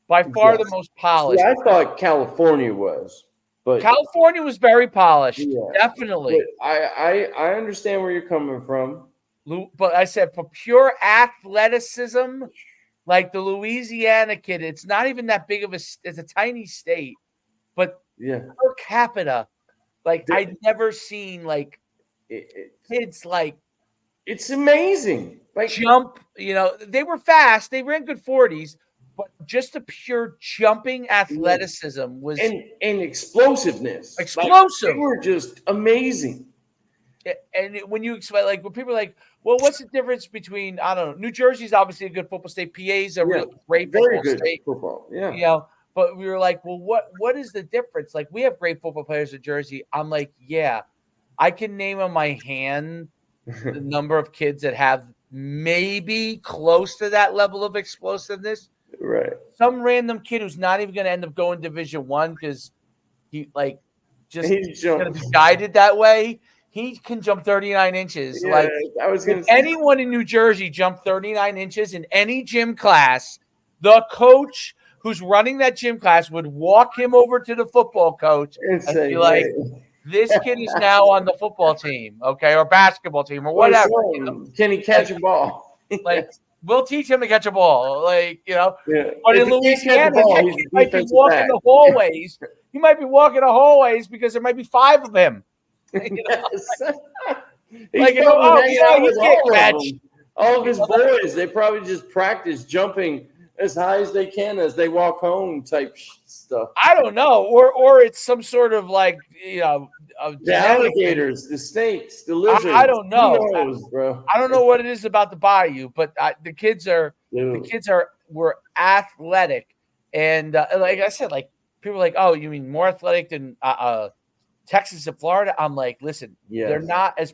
By far the most polished. Yeah, I thought California was, but California was very polished, definitely. But I understand where you're coming from. But I said for pure athleticism, like the Louisiana kid, it's not even that big of it's a tiny state, but per capita, like I'd never seen like kids like it's amazing. Like jump, they were fast, they ran good 40s, but just the pure jumping athleticism was and explosiveness. Explosive. Like, they were just amazing. And when you explain, like, when people are like, well, what's the difference between, I don't know, New Jersey's obviously a good football state. PA's a really great football state. Football. Yeah. But we were like, well, what is the difference? Like, we have great football players in Jersey. I'm like, yeah, I can name on my hand the number of kids that have maybe close to that level of explosiveness. Right. Some random kid who's not even going to end up going Division I because he's going to be guided that way. He can jump 39 inches. Yeah, like, I was going to say, anyone in New Jersey jump 39 inches in any gym class, the coach who's running that gym class would walk him over to the football coach and be like, this kid is now on the football team, okay, or basketball team, or whatever. Can he catch a ball? Like, we'll teach him to catch a ball. Like, But if in Louisiana, he might be walking the hallways. He might be walking the hallways because there might be 5 of him. He can't catch. All of his boys, they probably just practice jumping as high as they can as they walk home type stuff. I don't know. Or it's some sort of like, the alligators, the snakes, the lizards. I don't know. Who knows, bro? I don't know what it is about the bayou, but the kids were athletic. And like I said, like people are like, oh, you mean more athletic than Texas and Florida? I'm like, listen, they're not as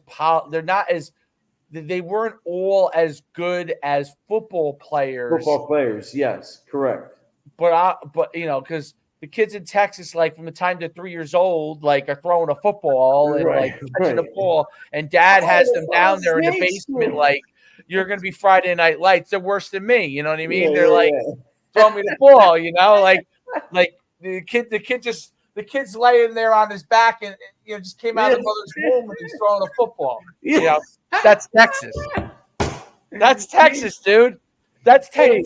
they weren't all as good as football players. Football players, yes, correct. But because the kids in Texas, like from the time they're 3 years old, like are throwing a football and like catching a ball, and dad has them down there in the basement, like you're gonna be Friday Night Lights. They're worse than me, you know what I mean? They're like throwing me the ball, like the kid's laying there on his back and just came out of mother's womb and he's throwing a football. That's Texas. That's Texas, dude. That's Texas.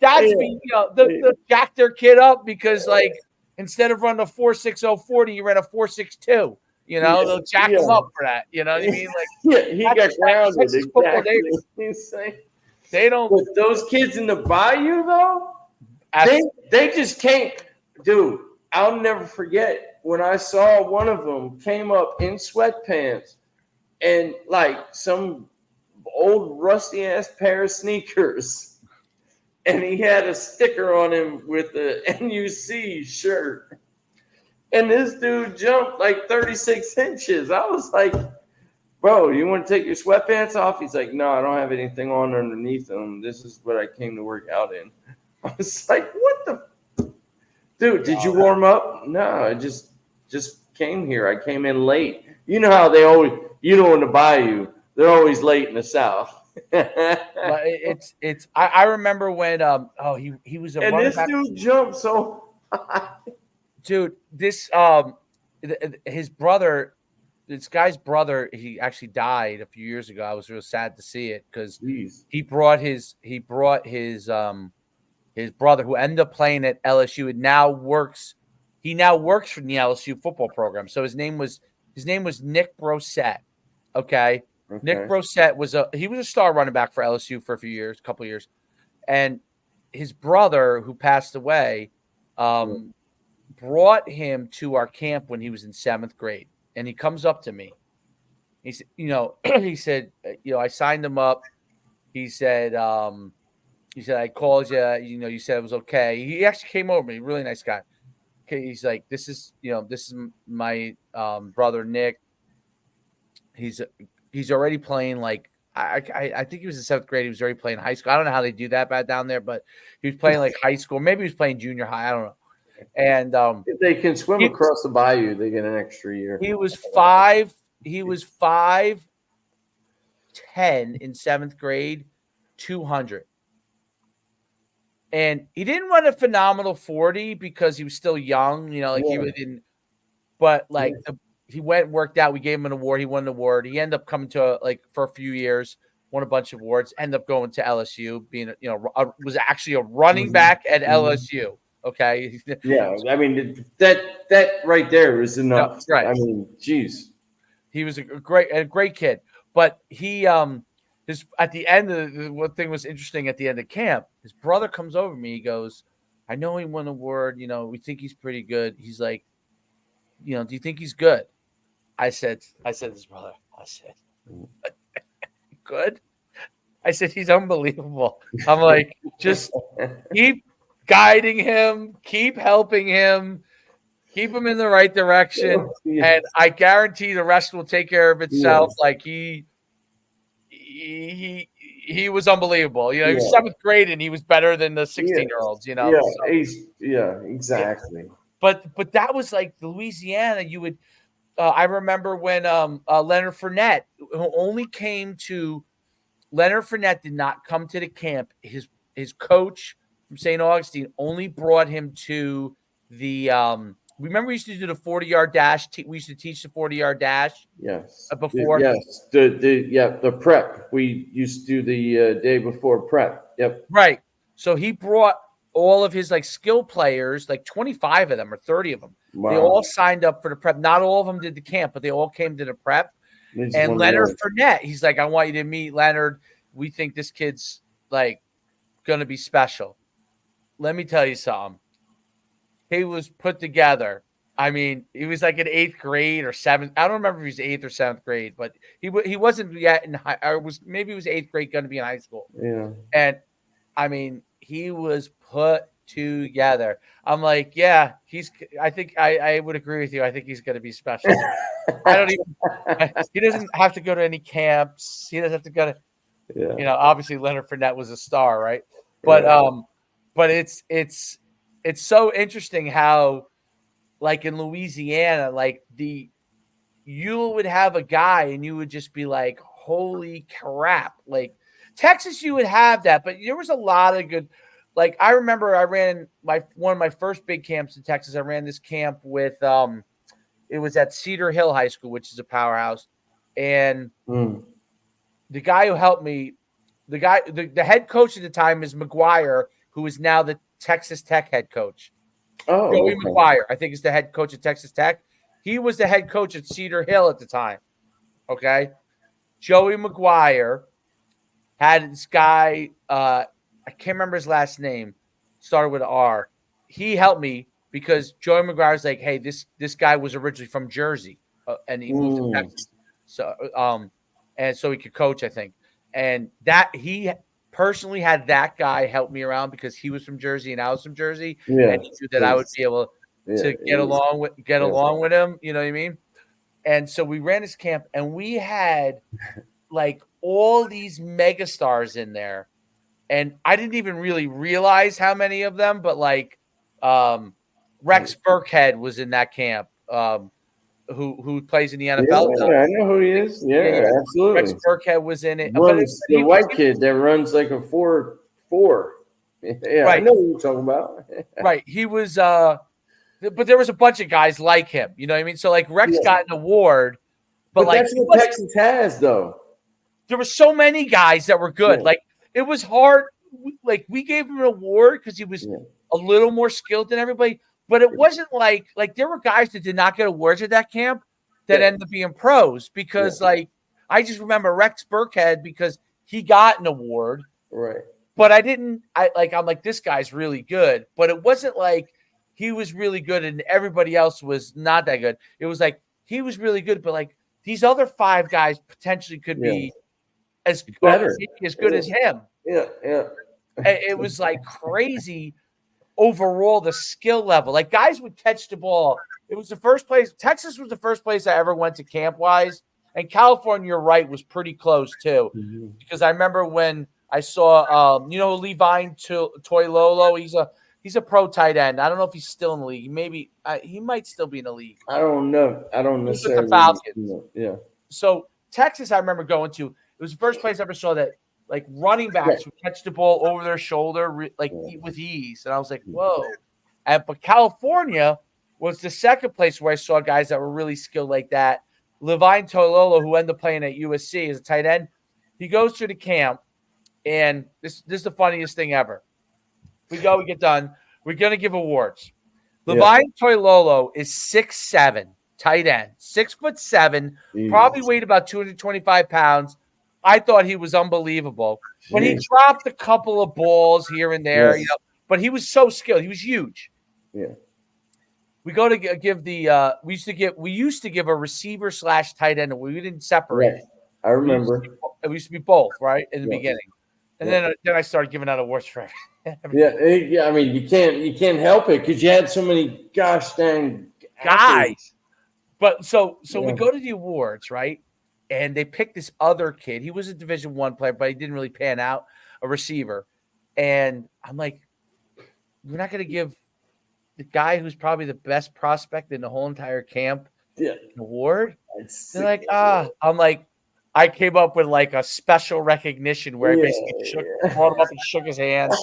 Dads being they'll jack their kid up because like instead of running a 4.60 40, you ran a 4.62. They'll jack him up for that. You know what I mean? Like he got grounded. Exactly. They don't. But those kids in the bayou though, they just can't, dude. I'll never forget when I saw one of them came up in sweatpants and like some old rusty ass pair of sneakers, and he had a sticker on him with the NUC shirt. And this dude jumped like 36 inches. I was like, bro, you want to take your sweatpants off? He's like, no, I don't have anything on underneath them. This is what I came to work out in. I was like, what the? Dude, did you warm up? No, I just came here. I came in late. You know how they always, in the bayou, they're always late in the South. But it's I remember when he was a And running this back. dude jumped so high. Dude, this his brother, this guy's brother, he actually died a few years ago. I was real sad to see it because Jeez. he brought his brother, who ended up playing at LSU, and he now works for the LSU football program. So his name was Nick Brossette. Okay. Nick Okay. Brossette was a star running back for LSU for a couple of years. And his brother, who passed away, brought him to our camp when he was in 7th grade. And he comes up to me. He said, he said, I signed him up. He said, I called you, you said it was okay. He actually came over to me, really nice guy. Okay, he's like, this is my brother Nick. He's already playing like I think he was in 7th grade. He was already playing high school. I don't know how they do that bad down there, but he was playing like high school. Maybe he was playing junior high. I don't know. And If they can swim across the bayou, they get an extra year. he was 5. He was 5'10" in 7th grade, 200. And he didn't run a phenomenal 40 because he was still young, he really didn't. But he went and worked out. We gave him an award. He won an award. He ended up coming to for a few years, won a bunch of awards. Ended up going to LSU, being was actually a running back at LSU. Okay. Yeah, I mean that right there is enough. No, right. I mean, geez. He was a great kid, but he at the end of one thing was interesting at the end of camp. His brother comes over to me. He goes, "I know he won an award. We think he's pretty good." He's like, "Do you think he's good?" I said, his brother. I said, "Good." I said, "He's unbelievable." I'm like, just keep guiding him, keep helping him, keep him in the right direction, and I guarantee the rest will take care of itself. Yes. Like he was unbelievable. He was 7th grade and he was better than the 16-year-olds. Yeah, So, exactly. But that was like Louisiana. You would. I remember when Leonard Fournette, who only came to Leonard Fournette, did not come to the camp. His coach from St. Augustine only brought him to the remember we used to do the 40-yard dash. We used to teach the 40-yard dash. Yes. Before. Yes. The prep. We used to do the day before prep. Yep. Right. So he brought all of his skill players, 25 of them or 30 of them. Wow. They all signed up for the prep. Not all of them did the camp, but they all came to the prep. And Leonard Fournette, he's like, "I want you to meet Leonard. We think this kid's going to be special." Let me tell you something. He was put together. I mean, he was in 8th grade or 7th. I don't remember if he was 8th or 7th grade, but he wasn't yet in high. Maybe he was 8th grade, going to be in high school. Yeah. And I mean, he was put together. I'm like, yeah, I think I would agree with you. I think he's going to be special. He doesn't have to go to any camps. He doesn't have to go to, obviously Leonard Fournette was a star, right? But it's so interesting how, in Louisiana, you would have a guy and you would just be like, holy crap. Texas, you would have that, but there was a lot of good. I remember I ran one of my first big camps in Texas. I ran this camp with it was at Cedar Hill High School, which is a powerhouse. And the guy who helped me, the head coach at the time is McGuire, who is now the Texas Tech head coach. Oh, Joey McGuire, I think, is the head coach at Texas Tech. He was the head coach at Cedar Hill at the time. Okay. Joey McGuire had this guy, I can't remember his last name, started with an R. He helped me because Joey McGuire's like, "Hey, this guy was originally from Jersey, and he moved to Texas, so and so he could coach, I think." And that he personally had that guy help me around because he was from Jersey and I was from Jersey, and he knew that I would be able to get along with him. You know what I mean? And so we ran this camp, and we had all these megastars in there, and I didn't even really realize how many of them, but Rex Burkhead was in that camp. who plays in the NFL now. Yeah, I know who he is. Yeah, absolutely. Rex Burkhead was in it. Runs the white kid that runs like a 4.4. Yeah, I know what you're talking about. Right. He was but there was a bunch of guys like him. You know what I mean? So like Rex got an award, but like that's what Texas has though. There were so many guys that were good. Like it was hard. Like we gave him an award because he was a little more skilled than everybody, but it wasn't like there were guys that did not get awards at that camp that ended up being pros because like I just remember Rex Burkhead because he got an award. Right. But I'm like, this guy's really good. But it wasn't like he was really good and everybody else was not that good. It was like he was really good, but like these other 5 guys potentially could be as good as him. Yeah. It was like crazy overall, the skill level. Like guys would catch the ball. It was the first place. Texas was the first place I ever went to camp-wise. And California, you're right, was pretty close too. Mm-hmm. Because I remember when I saw, Levine Toilolo. He's a pro tight end. I don't know if he's still in the league. Maybe he might still be in the league. I don't know. I don't necessarily. With the Falcons. Yeah. So Texas, I remember going to. It was the first place I ever saw that like running backs would catch the ball over their shoulder with ease, and I was like, whoa. But California was the second place where I saw guys that were really skilled like that. Levine Toilolo, who ended up playing at USC as a tight end, he goes to the camp. And this is the funniest thing ever. We get done. We're going to give awards. Levine Toilolo is 6'7", tight end, 6'7", probably weighed about 225 pounds. I thought he was unbelievable. When he dropped a couple of balls here and there, but he was so skilled. He was huge. Yeah. We go to give the we used to give a receiver / tight end. We didn't separate. Right. I remember. It used to be both, right? In the beginning. And then I started giving out awards for everything. Yeah. I mean, you can't help it because you had so many gosh dang guys. But so we go to the awards, right? And they picked this other kid. He was a Division I player, but he didn't really pan out, a receiver. And I'm like, we're not going to give the guy who's probably the best prospect in the whole entire camp an award? They're like, I'm like, I came up with like a special recognition where I basically brought him up and shook his hand.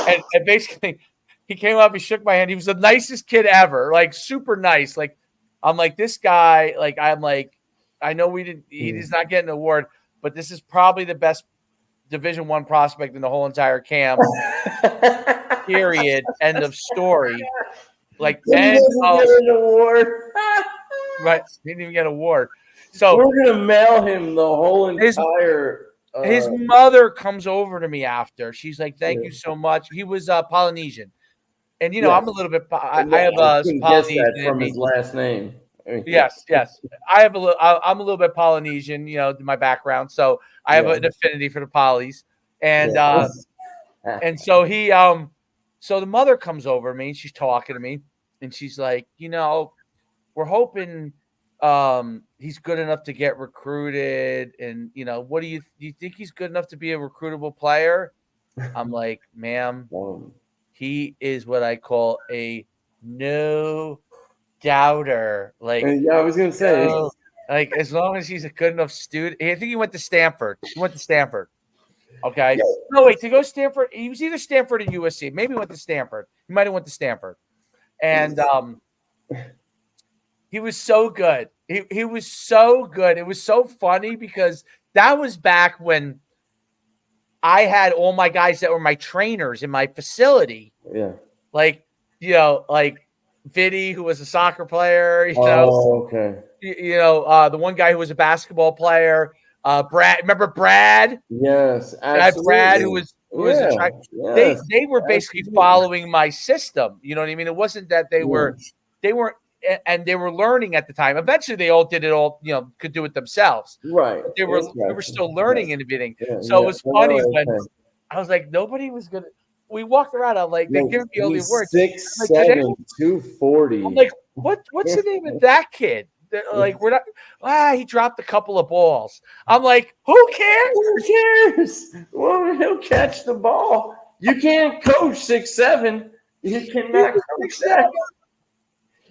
And basically he came up, he shook my hand. He was the nicest kid ever, like super nice. Like, I'm like, this guy, like, I'm like, I know he's not getting an award, but this is probably the best Division I prospect in the whole entire camp. Period. End of story. Like, end of an award. Right. He didn't even get an award. So we're gonna mail him the whole entire. His mother comes over to me after. She's like, "Thank you so much." He was Polynesian, and I'm a little bit. I have Polynesian from his last name. Yes. I have I'm a little bit Polynesian, my background, so I have an affinity for the Polys, and and so he so the mother comes over to me and she's talking to me, and she's like, we're hoping. He's good enough to get recruited, and what do you think he's good enough to be a recruitable player? I'm like, ma'am, he is what I call a no doubter. Like, I was gonna say, like, as long as he's a good enough student. I think he went to Stanford. Okay. No, wait, to go Stanford. He was either Stanford or USC. Maybe he went to Stanford. He might have went to Stanford, and he was so good. He was so good. It was so funny because that was back when I had all my guys that were my trainers in my facility. Yeah. Like, like Viddy, who was a soccer player, okay. The one guy who was a basketball player, Brad. Remember Brad? Yes, absolutely. Brad, who was they were basically following my system. You know what I mean? It wasn't that they weren't, and they were learning at the time. Eventually, they all did it all. Could do it themselves. Right. But they were still learning in the beginning. So it was funny when I was like, nobody was gonna. We walked around. I'm like, they give me all the awards. 6'7", 240. I'm like, what's the name of that kid? Like, we're not. He dropped a couple of balls. I'm like, who cares? Well, he'll catch the ball. You can't coach 6'7". You cannot coach that.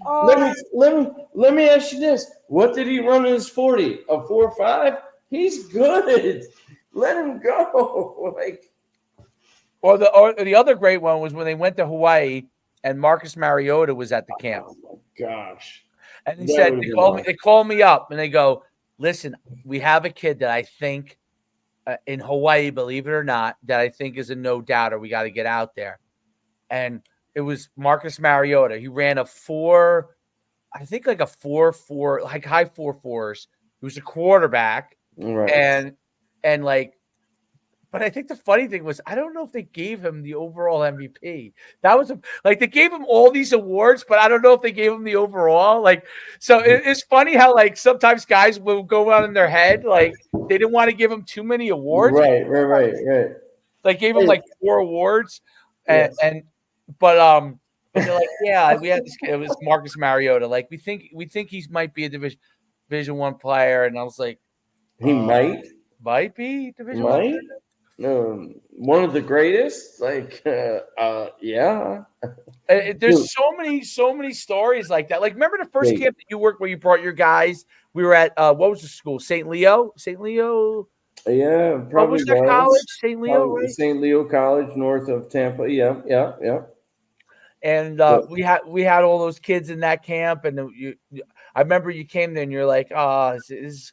Let me ask you this: what did he run in his 40? A 4.5? He's good. Let him go. Like, or the other great one was when they went to Hawaii and Marcus Mariota was at the camp. oh my gosh, And he that said, would have been awesome. they call me up and they go, listen, we have a kid that I think in Hawaii, believe it or not, that I think is a no doubter. We got to get out there. And it was Marcus Mariota. He ran a 4, I think like a 4.4, like high 4.4s. He was a quarterback. Right. And like, but I think the funny thing was, I don't know if they gave him the overall MVP. That was like they gave him all these awards, but I don't know if they gave him the overall. Like, so it's funny how like sometimes guys will go out in their head, like they didn't want to give him too many awards. Right. Like gave him like 4 awards, and Yes. and and they're like, yeah, we had this. It was Marcus Mariota. Like we think he might be a Division 1 player, and I was like, He might be Division 1 might. One of the greatest. Like, yeah. There's so many stories like that. Like, remember the first camp that you worked where you brought your guys? We were at what was the school? St. Leo. Yeah, What probably was that college? St. Leo, Probably right? St. Leo College, north of Tampa. Yeah. And we had all those kids in that camp, and I remember you came there and you're like, oh, is